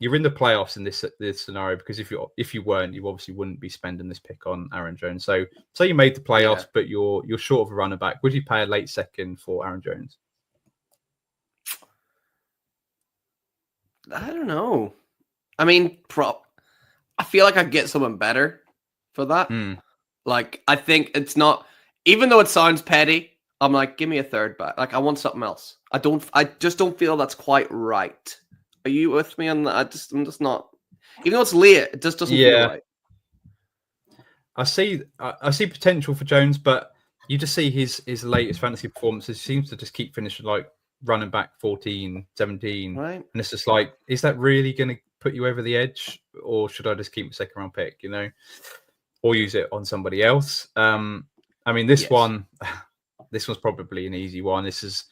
you're in the playoffs in this scenario, because if you weren't, you obviously wouldn't be spending this pick on Aaron Jones. So you made the playoffs, but you're short of a running back. Would you pay a late second for Aaron Jones? I don't know. I mean, I feel like I'd get someone better for that. Like, I think it's not, even though it sounds petty, I'm like, give me a third back. Like, I want something else. I just don't feel that's quite right. Are you with me on that? I'm just not, even though it's late, it just doesn't feel right. I see potential for Jones, but you just see his latest fantasy performances. He seems to just keep finishing like running back 14, 17. Right. And it's just like, is that really going to put you over the edge? Or should I just keep a second round pick, or use it on somebody else? I mean, this one's probably an easy one. This is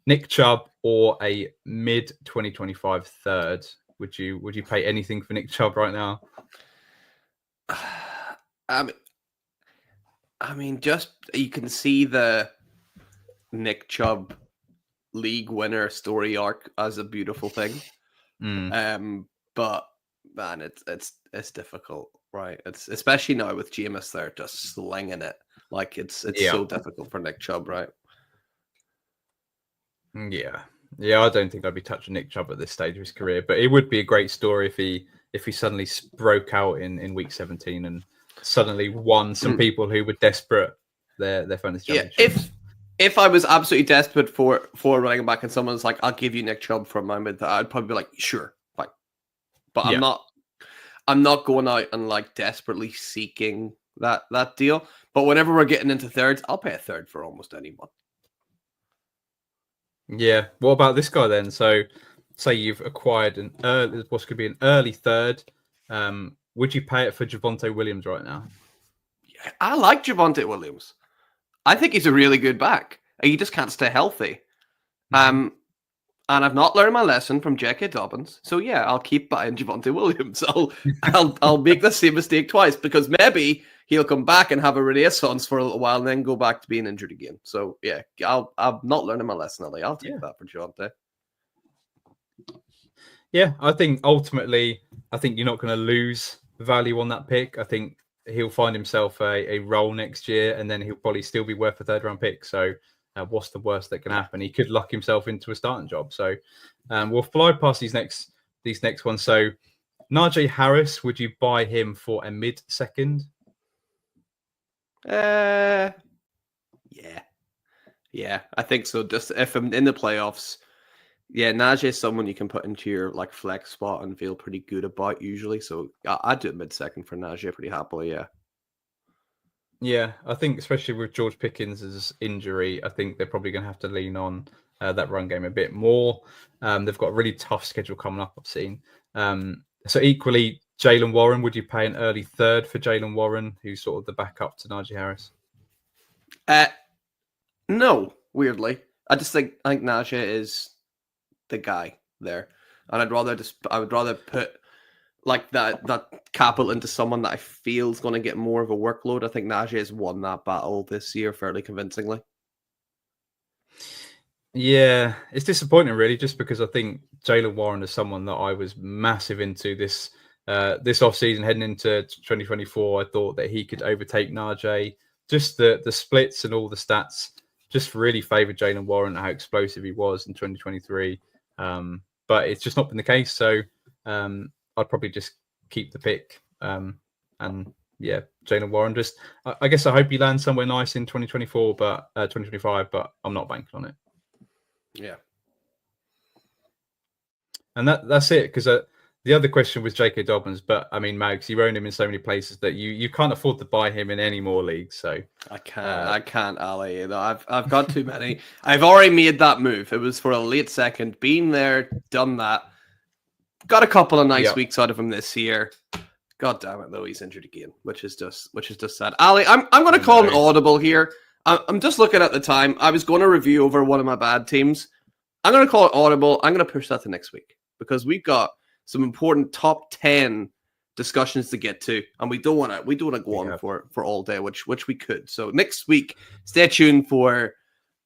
Nick Chubb or a mid 2025 third. Would you pay anything for Nick Chubb right now? I mean, just you can see the Nick Chubb league winner story arc as a beautiful thing. But man, it's difficult, right? It's especially now with Jameis there just slinging it. Like it's so difficult for Nick Chubb, right? Yeah, I don't think I'd be touching Nick Chubb at this stage of his career, but it would be a great story if he suddenly broke out in week 17 and suddenly won some people who were desperate their fantasy championship. If I was absolutely desperate for running back and someone's like, I'll give you Nick Chubb for my mid, I'd probably be like, sure, fine. But I'm not going out and like desperately seeking that deal. But whenever we're getting into thirds, I'll pay a third for almost anyone. Yeah. What about this guy then? So say you've acquired what's going to be an early third. Would you pay it for Javonte Williams right now? Yeah, I like Javonte Williams. I think he's a really good back. He just can't stay healthy. And I've not learned my lesson from J.K. Dobbins. So yeah, I'll keep buying Javonte Williams. I'll make the same mistake twice, because maybe he'll come back and have a renaissance for a little while and then go back to being injured again. So yeah, I'm not learning my lesson, Ali. I'll take that for Javonte. Yeah, I think ultimately, you're not going to lose value on that pick. I think he'll find himself a role next year, and then he'll probably still be worth a third round pick. So what's the worst that can happen? He could lock himself into a starting job. So we'll fly past these next ones. So Najee Harris, would you buy him for a mid second? Yeah, I think so. Just if I'm in the playoffs, Najee is someone you can put into your like flex spot and feel pretty good about usually. So I'd do it mid second for Najee pretty happily. Yeah, I think especially with George Pickens' injury, I think they're probably going to have to lean on that run game a bit more. They've got a really tough schedule coming up, I've seen. So equally, Jaylen Warren, would you pay an early third for Jaylen Warren, who's sort of the backup to Najee Harris? No, weirdly. I think Najee is the guy there. And I would rather put like that capital into someone that I feel is going to get more of a workload. I think Najee has won that battle this year fairly convincingly. Yeah, it's disappointing really, just because I think Jaylen Warren is someone that I was massive into this offseason heading into 2024. I thought that he could overtake Najee. Just the splits and all the stats just really favored Jaylen Warren, how explosive he was in 2023. But it's just not been the case. So I'd probably just keep the pick. And yeah, Jaylen Warren. I guess I hope he lands somewhere nice in 2024, but 2025. But I'm not banking on it. Yeah. And that's it, because the other question was J.K. Dobbins, but I mean, Mags, you own him in so many places that you can't afford to buy him in any more leagues. So I can't, Ali. I've got too many. I've already made that move. It was for a late second. Been there, done that. Got a couple of nice weeks out of him this year. God damn it, though, he's injured again, which is just sad. Ali, I'm going to call an audible here. I'm just looking at the time. I was going to review over one of my bad teams. I'm going to call it audible. I'm going to push that to next week, because we've got some important top 10 discussions to get to, and we don't want to go on for all day, which we could. So next week, stay tuned for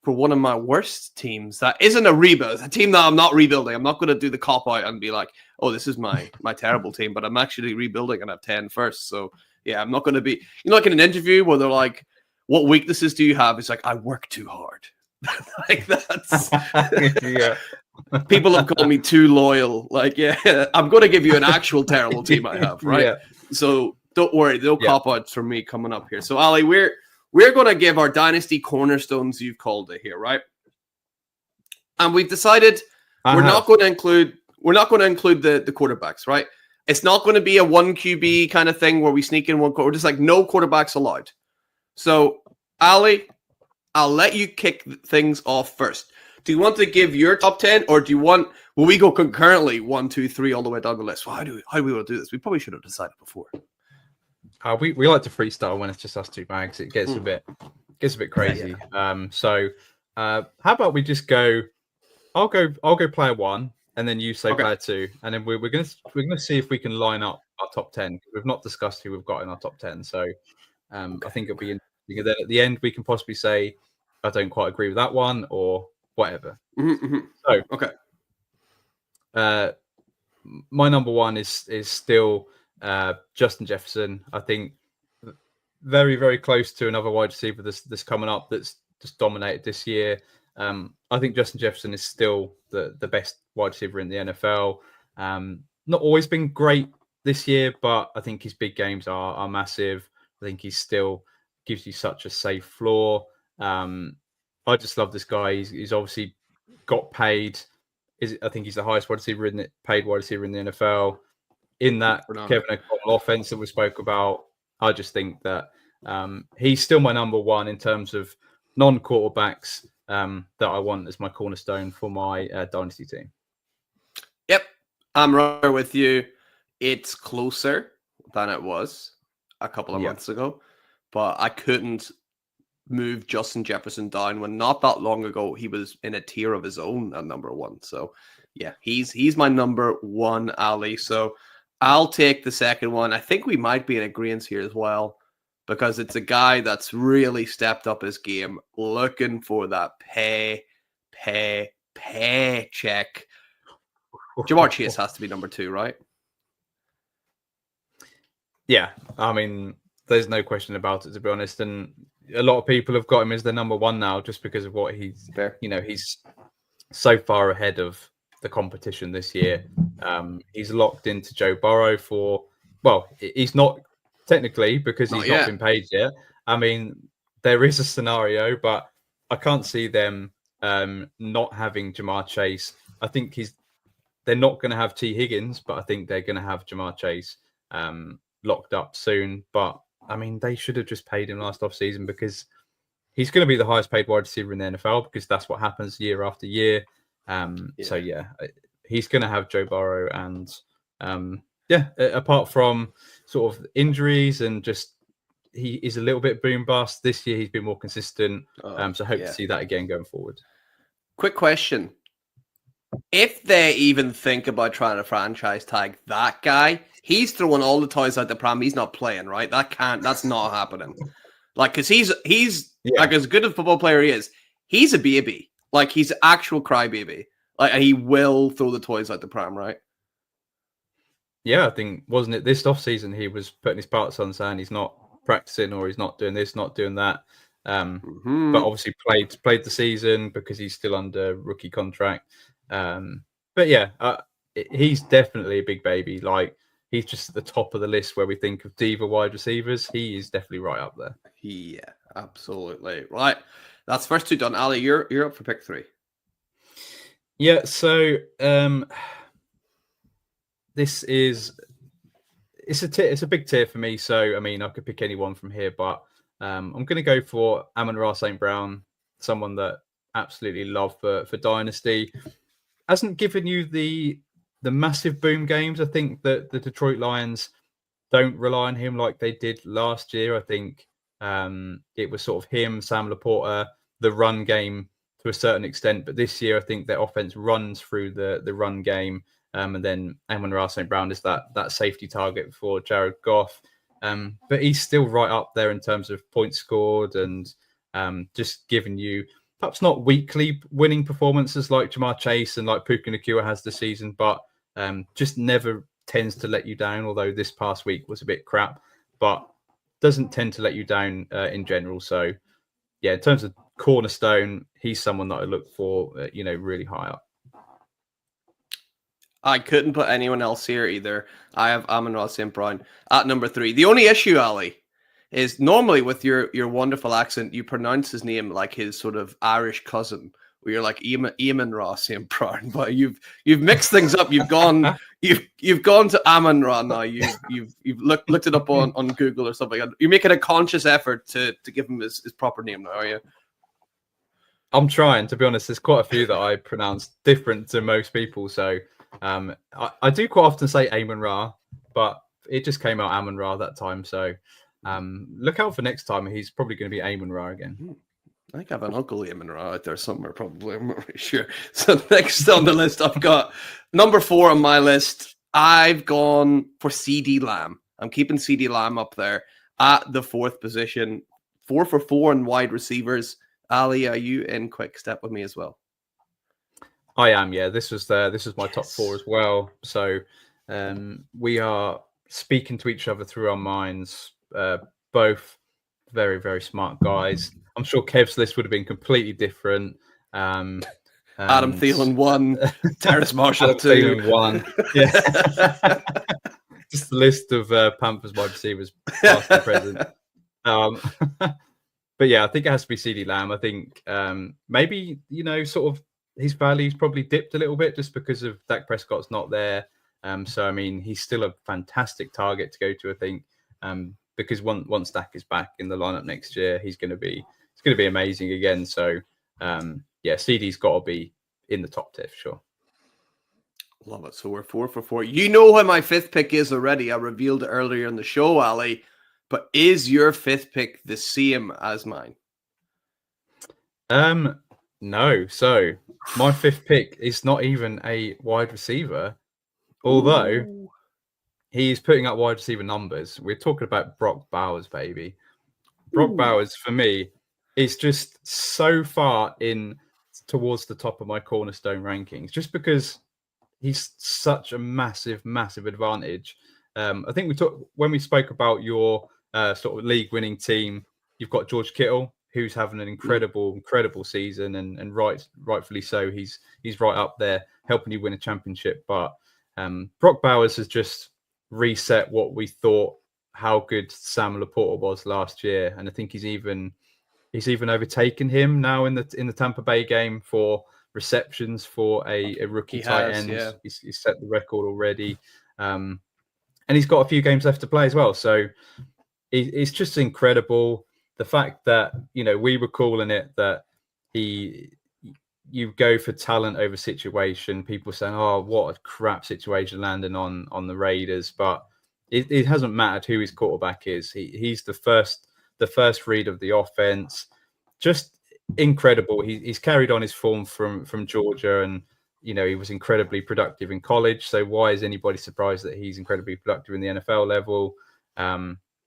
for one of my worst teams that isn't a rebuild, a team that I'm not rebuilding. I'm not going to do the cop out and be like, oh, this is my terrible team, but I'm actually rebuilding and I have 10 first. So yeah, I'm not going to be, like in an interview where they're like, what weaknesses do you have? It's like, I work too hard. Like that's Yeah. people have called me too loyal. Like, yeah, I'm going to give you an actual terrible team I have, right? Yeah. So don't worry, no cop outs from me coming up here. So Ali, we're going to give our dynasty cornerstones, you've called it here, right? And we've decided we're not going to include the quarterbacks, right? It's not going to be a 1 QB kind of thing where we sneak in one quarter. We're just like no quarterbacks allowed. So Ali, I'll let you kick things off first. Do you want to give your top 10, or will we go concurrently 1, 2, 3 all the way down the list? Well, how do we want to do this? We probably should have decided before. We like to freestyle when it's just us two mags. It gets a bit crazy. Yeah. So how about we just go? I'll go player 1, and then you say player 2, and then we're gonna see if we can line up our top 10. We've not discussed who we've got in our top 10, so I think it'll be interesting. And then at the end, we can possibly say, I don't quite agree with that one, or whatever. So okay. My number 1 is still Justin Jefferson. I think very, very close to another wide receiver that's coming up that's just dominated this year. I think Justin Jefferson is still the best wide receiver in the NFL. Not always been great this year, but I think his big games are massive. I think he still gives you such a safe floor. I just love this guy. He's obviously got paid. I think he's the highest paid wide receiver in the NFL. In that Kevin O'Connell offense that we spoke about, I just think that he's still my number 1 in terms of non-quarterbacks that I want as my cornerstone for my dynasty team. Yep, I'm right with you. It's closer than it was a couple of months ago, but I couldn't move Justin Jefferson down when not that long ago he was in a tier of his own at number 1. So yeah, he's my number 1, Ali. So I'll take the second one. I think we might be in agreement here as well, because it's a guy that's really stepped up his game, looking for that pay check. Jamar Chase has to be number 2, right? Yeah, I mean, there's no question about it, to be honest. And a lot of people have got him as their number 1 now, just because of what he's, he's so far ahead of the competition this year. He's locked into Joe Burrow he's not technically, because he's not been paid yet. I mean, there is a scenario, but I can't see them not having Jamar Chase. I think they're not going to have T. Higgins, but I think they're going to have Jamar Chase locked up soon. But I mean, they should have just paid him last offseason, because he's going to be the highest paid wide receiver in the NFL, because that's what happens year after year. So yeah, he's going to have Joe Burrow, and apart from sort of injuries and just he is a little bit boom bust this year, he's been more consistent. So hope to see that again going forward. Quick question. If they even think about trying to franchise tag that guy, he's throwing all the toys out the pram. He's not playing, right? That's not happening. Like, because he's like, as good a football player he is, he's a baby. Like, he's an actual crybaby. Like, and he will throw the toys out the pram, right? Yeah, I think, wasn't it this offseason he was putting his parts on, saying he's not practicing, or he's not doing this, not doing that. But obviously played the season because he's still under rookie contract. But yeah, he's definitely a big baby. Like, he's just at the top of the list where we think of diva wide receivers. He is definitely right up there. Yeah, absolutely. Right. That's first 2 done. Ali, you're up for pick 3. Yeah, so this is it's a big tier for me. So I mean, I could pick anyone from here, but I'm going to go for Amon-Ra St. Brown, someone that absolutely love for Dynasty. Hasn't given you the massive boom games. I think that the Detroit Lions don't rely on him like they did last year. I think it was sort of him, Sam Laporta, the run game to a certain extent. But this year, I think their offense runs through the run game. And then Amon-Ra St. Brown is that safety target for Jared Goff. But he's still right up there in terms of points scored and just giving you perhaps not weekly winning performances like Jamar Chase and like Puka Nacua has this season, but just never tends to let you down, although this past week was a bit crap, but doesn't tend to let you down in general. So, yeah, in terms of cornerstone, he's someone that I look for, really high up. I couldn't put anyone else here either. I have Amon-Ra St. Brown at number 3. The only issue, Ali, is normally with your wonderful accent, you pronounce his name like his sort of Irish cousin, where you're like Amon-Ra St. Brown. But you've mixed things up. You've gone to Amon-Ra now. You've looked it up on Google or something. You're making a conscious effort to give him his proper name now, are you? I'm trying, to be honest. There's quite a few that I pronounce different to most people. So I do quite often say Amon-Ra, but it just came out Amon-Ra that time. So look out for next time. He's probably going to be Amon-Ra again. I think I have an uncle Amon-Ra out there somewhere, probably. I'm not really sure. So next on the list, I've got number 4 on my list. I've gone for CD Lamb. I'm keeping CD Lamb up there at the 4th position. 4 for 4 in wide receivers. Ali, are you in quick step with me as well? I am, yeah. This was my top 4 as well. So we are speaking to each other through our minds. Both very, very smart guys. I'm sure Kev's list would have been completely different. Adam Thielen 1, Terrace Marshall 2. Thielen 1. Yeah. Just the list of Panthers wide receivers, past and present. But yeah, I think it has to be CD Lamb. I think maybe, sort of his value's probably dipped a little bit just because of Dak Prescott's not there. So, I mean, he's still a fantastic target to go to, I think, because once Dak is back in the lineup next year, it's going to be amazing again. So, yeah, CD's got to be in the top 10 for sure. Love it. So we're 4 for 4. You know what my 5th pick is already. I revealed it earlier in the show, Ali. But is your 5th pick the same as mine? No. So my 5th pick is not even a wide receiver, although he's putting up wide receiver numbers. We're talking about Brock Bowers, baby. Brock Bowers, for me, is just so far in towards the top of my cornerstone rankings, just because he's such a massive, massive advantage. I think when we spoke about your sort of league-winning team, you've got George Kittle, who's having an incredible season, and rightfully so. He's right up there, helping you win a championship. But Brock Bowers has just reset what we thought how good Sam Laporta was last year, and I think he's even overtaken him now in the Tampa Bay game for receptions for a rookie tight end. Yeah. He's set the record already, and he's got a few games left to play as well. So it's just incredible. The fact that, we were calling it that you go for talent over situation. People saying, "Oh, what a crap situation landing on the Raiders," but it hasn't mattered who his quarterback is. He's the first read of the offense. Just incredible. He's carried on his form from Georgia, and he was incredibly productive in college. So why is anybody surprised that he's incredibly productive in the NFL level?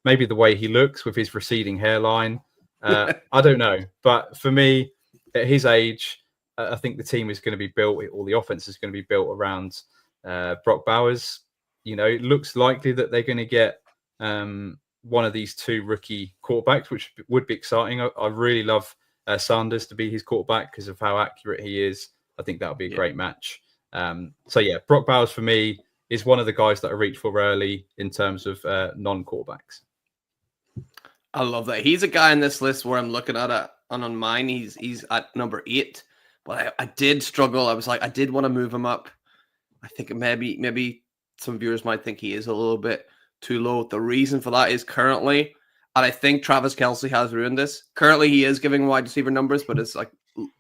Maybe the way he looks with his receding hairline. I don't know. But for me, at his age, I think the team is going to be built, or the offense is going to be built around Brock Bowers. It looks likely that they're going to get one of these 2 rookie quarterbacks, which would be exciting. I really love Sanders to be his quarterback because of how accurate he is. I think that would be a great match. So, yeah, Brock Bowers for me is one of the guys that I reach for early in terms of non-quarterbacks. I love that. He's a guy in this list where I'm looking at it, and on mine, he's at number 8. But I did struggle. I was like, I did want to move him up. I think maybe some viewers might think he is a little bit too low. The reason for that is currently, and I think Travis Kelce has ruined this. Currently, he is giving wide receiver numbers, but it's like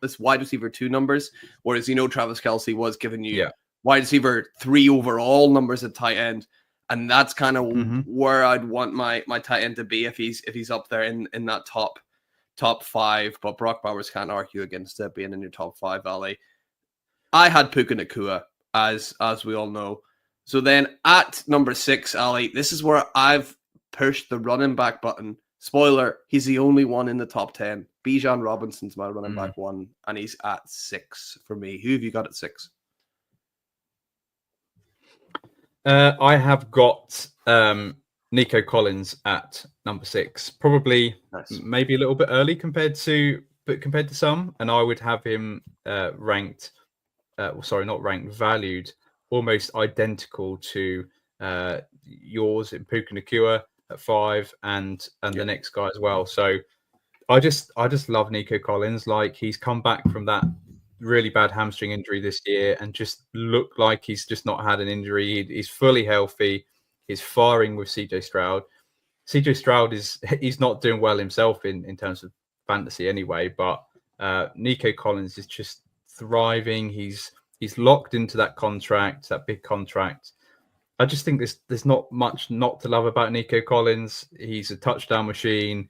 it's wide receiver 2 numbers. Whereas Travis Kelce was giving you wide receiver 3 overall numbers at tight end. And that's kind of where I'd want my tight end to be if he's up there in that top 5. But Brock Bowers can't argue against it being in your top 5, Ali. I had Puka Nacua, as we all know. So then at number 6, Ali, this is where I've pushed the running back button Spoiler, he's the only one in the top 10. Bijan Robinson's my running back 1, and he's at 6 for me. Who have you got at 6? I have got Nico Collins at number 6. Probably maybe a little bit early compared to some, and I would have him valued almost identical to yours in Puka Nacua at 5 and the next guy as well. So I just love Nico Collins. Like, he's come back from that really bad hamstring injury this year and just looked like he's just not had an injury. He's fully healthy. He's firing with CJ Stroud. CJ Stroud he's not doing well himself in terms of fantasy anyway, but Nico Collins is just thriving. He's locked into that contract, that big contract. I just think there's not much not to love about Nico Collins. He's a touchdown machine.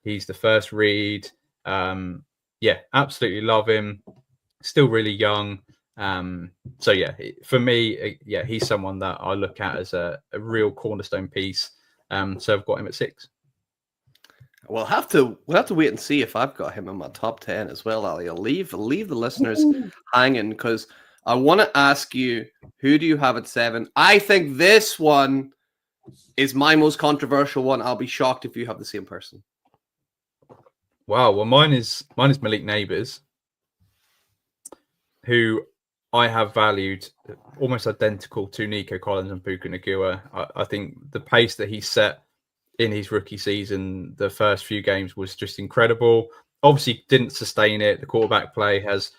He's the first read. Absolutely love him. Still really young. For me, he's someone that I look at as a real cornerstone piece. So I've got him at 6. We'll have to wait and see if I've got him in my top 10 as well, Ali. I'll leave the listeners hanging because I want to ask you, who do you have at 7? I think this one is my most controversial one. I'll be shocked if you have the same person. Wow. Well, mine is Malik Neighbors, who I have valued almost identical to Nico Collins and Puka Nacua. I think the pace that he set in his rookie season, the first few games, was just incredible. Obviously, didn't sustain it. The quarterback play has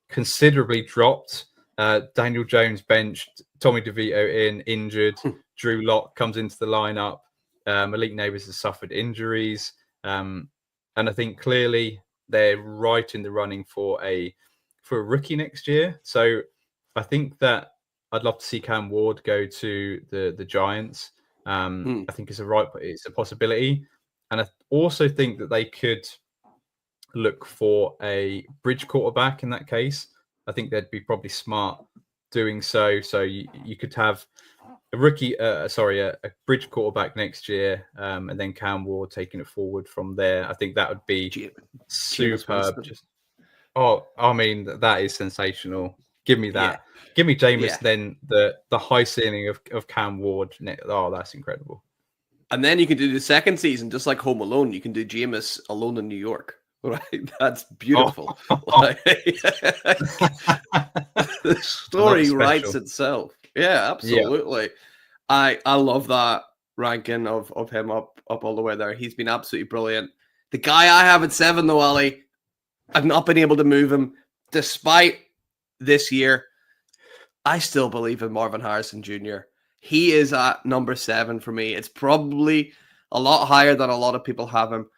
considerably dropped. Daniel Jones benched, Tommy DeVito injured, Drew Lock comes into the lineup. Malik Neighbors has suffered injuries. And I think clearly they're right in the running for a rookie next year. So I think that I'd love to see Cam Ward go to the Giants. I think it's a possibility. And I also think that they could look for a bridge quarterback in that case. I think they'd be probably smart doing so. So you could have a bridge quarterback next year, and then Cam Ward taking it forward from there. I think that would be superb. That is sensational. Give me that. Yeah. Give me Jameis, then the high ceiling of Cam Ward. Oh, that's incredible. And then you can do the second season, just like Home Alone. You can do Jameis alone in New York. Right? That's beautiful. The story writes itself. Yeah, absolutely. Yeah. I love that ranking of him up all the way there. He's been absolutely brilliant. The guy I have at 7, though, Ali, I've not been able to move him despite this year. I still believe in Marvin Harrison Jr. He is at number 7 for me. It's probably a lot higher than a lot of people have him.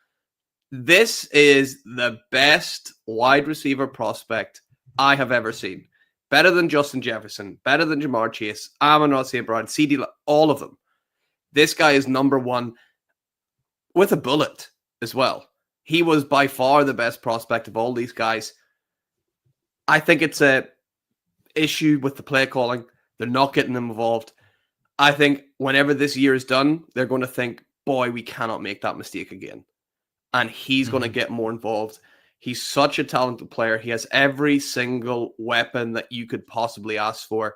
This is the best wide receiver prospect I have ever seen. Better than Justin Jefferson, better than Jamar Chase, Amon-Ra St. Brown, CD, all of them. This guy is number 1 with a bullet as well. He was by far the best prospect of all these guys. I think it's a issue with the play calling. They're not getting them involved. I think whenever this year is done, they're going to think, boy, we cannot make that mistake again. And he's going to get more involved. He's such a talented player. He has every single weapon that you could possibly ask for.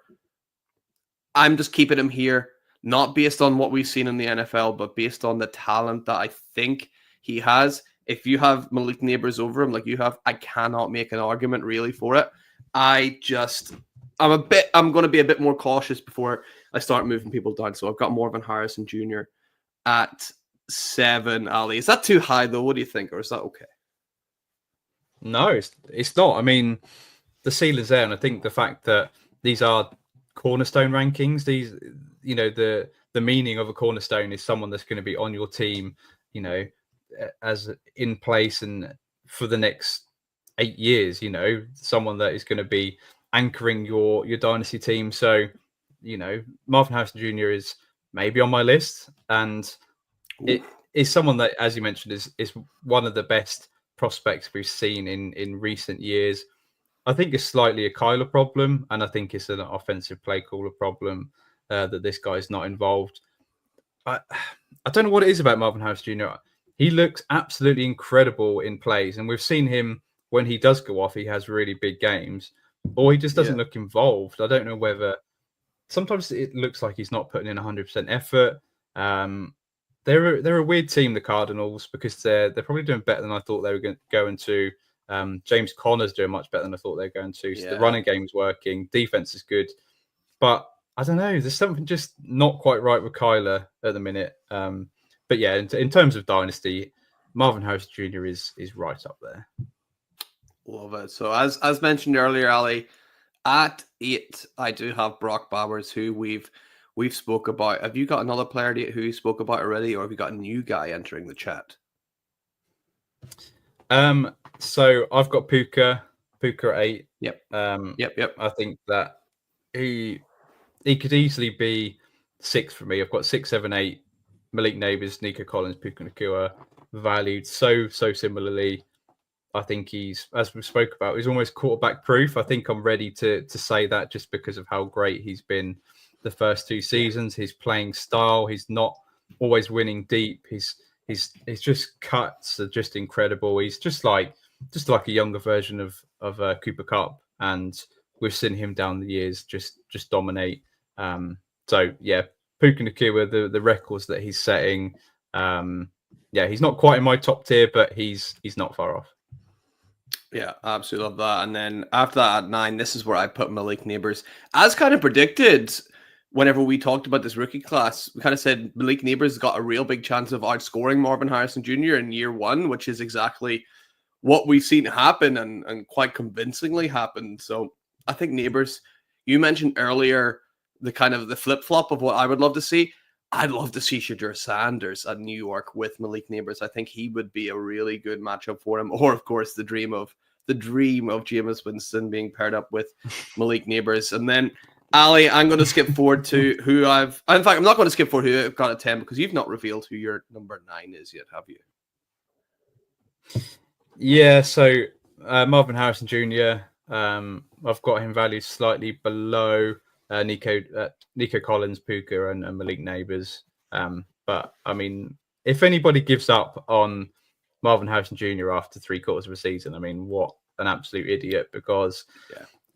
I'm just keeping him here, not based on what we've seen in the NFL, but based on the talent that I think he has. If you have Malik Neighbors over him like you have, I cannot make an argument really for it. I'm going to be a bit more cautious before I start moving people down. So I've got Marvin Harrison Jr. at 7, Ali. Is that too high though? What do you think? Or is that okay? No, it's not. I mean, the ceiling's there, and I think the fact that these are cornerstone rankings, the meaning of a cornerstone is someone that's going to be on your team, as in place and for the next 8 years, someone that is going to be anchoring your dynasty team. So, Marvin Harrison Jr. is maybe on my list, and it is someone that, as you mentioned, is one of the best prospects we've seen in recent years. I think it's slightly a Kyler problem, and I think it's an offensive play caller problem that this guy's not involved. I don't know what it is about Marvin Harris Jr. he looks absolutely incredible in plays. And we've seen him when he does go off, he has really big games, or he just doesn't look involved. I don't know whether sometimes it looks like he's not putting in 100% effort. They're a weird team, the Cardinals, because they're probably doing better than I thought they were going to. James Conner's doing much better than I thought they were going to. So the running game's working, defense is good, but I don't know. There's something just not quite right with Kyler at the minute. But yeah, in terms of dynasty, Marvin Harris Jr. is right up there. Love it. So as mentioned earlier, Ali, at 8, I do have Brock Bowers, who we've spoke about. Have you got another player who you spoke about already, or have you got a new guy entering the chat? So I've got Puka at 8. Yep. Yep. I think that he could easily be 6 for me. I've got 6, 7, 8. Malik Neighbors, Nico Collins, Puka Nacua, valued so similarly. I think he's, as we spoke about, he's almost quarterback proof. I think I'm ready to say that just because of how great he's been the first 2 seasons. His playing style, he's not always winning deep. His just cuts are just incredible. He's just like a younger version of Cooper Kupp, and we've seen him down the years just dominate. So yeah, Puka Nacua, the records that he's setting. He's not quite in my top tier, but he's not far off. Yeah, absolutely love that. And then after that at 9, this is where I put Malik Neighbors. As kind of predicted, whenever we talked about this rookie class, we kind of said Malik Neighbors got a real big chance of outscoring Marvin Harrison Jr. in year 1, which is exactly what we've seen happen and quite convincingly happen. So I think Neighbors, you mentioned earlier the kind of the flip-flop of what I would love to see. I'd love to see Shadur Sanders at New York with Malik Neighbors. I think he would be a really good matchup for him. Or, of course, the dream of Jameis Winston being paired up with Malik Neighbors. And then, Ali, I'm going to skip forward to who I'm not going to skip forward who I've got at 10 because you've not revealed who your number 9 is yet, have you? Yeah, so Marvin Harrison Jr., I've got him valued slightly below Nico Collins, Puka, and Malik Neighbors. But I mean, if anybody gives up on Marvin Harrison Jr. after 3/4 of a season, I mean, what an absolute idiot! Because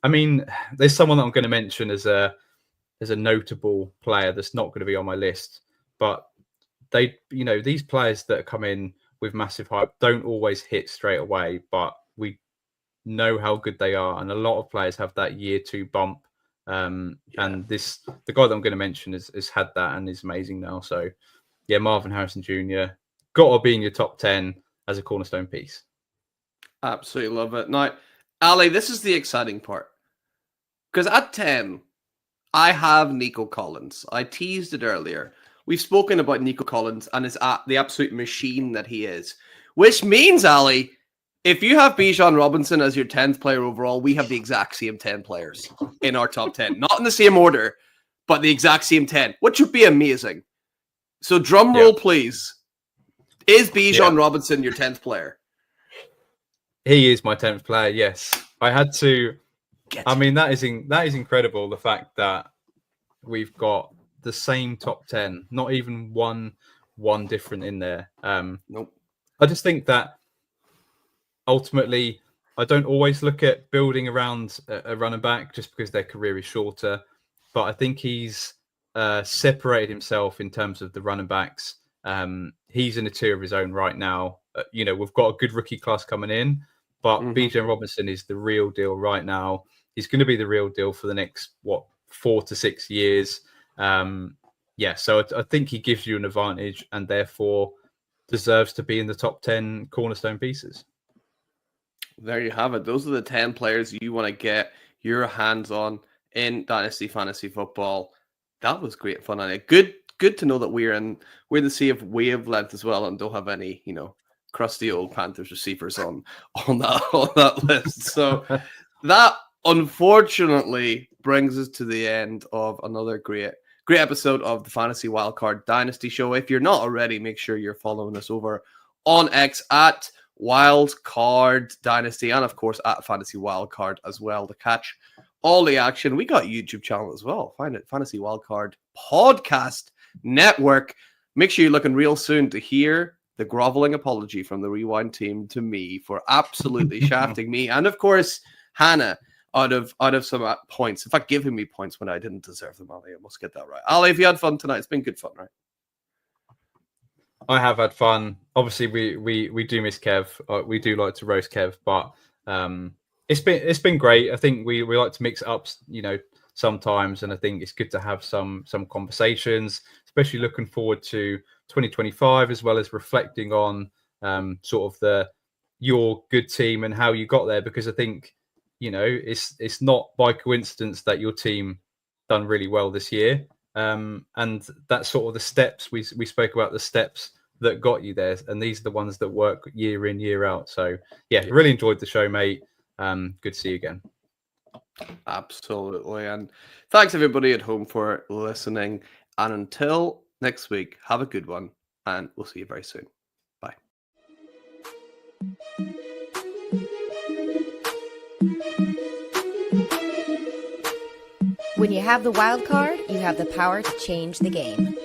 I mean, there's someone that I'm going to mention as a notable player that's not going to be on my list, but these players that come in with massive hype don't always hit straight away, but we know how good they are, and a lot of players have that year 2 bump. And the guy that I'm going to mention has had that and is amazing now. So yeah, Marvin Harrison Jr. got to be in your top 10 as a cornerstone piece. Absolutely love it. Now, Ali, this is the exciting part. Because at 10, I have Nico Collins. I teased it earlier. We've spoken about Nico Collins and the absolute machine that he is. Which means, Ali, if you have Bijan Robinson as your 10th player overall, we have the exact same 10 players in our top 10. Not in the same order, but the exact same 10, which would be amazing. So drum roll, please. Is Bijan Robinson your 10th player? He is my 10th player, yes. I had to... I mean, that is incredible, the fact that we've got the same top 10, not even one different in there. Nope. I just think that ultimately, I don't always look at building around a running back just because their career is shorter. But I think he's separated himself in terms of the running backs. He's in a tier of his own right now. We've got a good rookie class coming in, but Bijan Robinson is the real deal right now. He's going to be the real deal for the next, 4 to 6 years. So I think he gives you an advantage and therefore deserves to be in the top 10 cornerstone pieces. There you have it. Those are the 10 players you want to get your hands on in Dynasty Fantasy Football. That was great fun. And good to know that we're in the sea of wavelength as well and don't have any, crusty old Panthers receivers on that list. So that unfortunately brings us to the end of another great episode of the Fantasy Wildcard Dynasty Show. If you're not already, make sure you're following us over on X at Wildcard Dynasty and of course at Fantasy Wildcard as well to catch all the action. We got a YouTube channel as well. Find it, Fantasy Wildcard Podcast Network. Make sure you're looking real soon to hear the groveling apology from the Rewind team to me for absolutely shafting me, and of course Hannah out of some points. In fact, giving me points when I didn't deserve them. Ali, I must get that right. Ali, if you had fun tonight, it's been good fun, right? I have had fun. Obviously, we do miss Kev. We do like to roast Kev, but it's been great. I think we like to mix it up, sometimes, and I think it's good to have some conversations, especially looking forward to 2025, as well as reflecting on sort of your good team and how you got there, because I think it's not by coincidence that your team done really well this year. And that's sort of the steps we spoke about, the steps that got you there, and these are the ones that work year in, year out. So yeah, really enjoyed the show, mate. Good to see you again. Absolutely. And thanks everybody at home for listening, and until next week, have a good one, and we'll see you very soon. Bye. When you have the wild card, you have the power to change the game.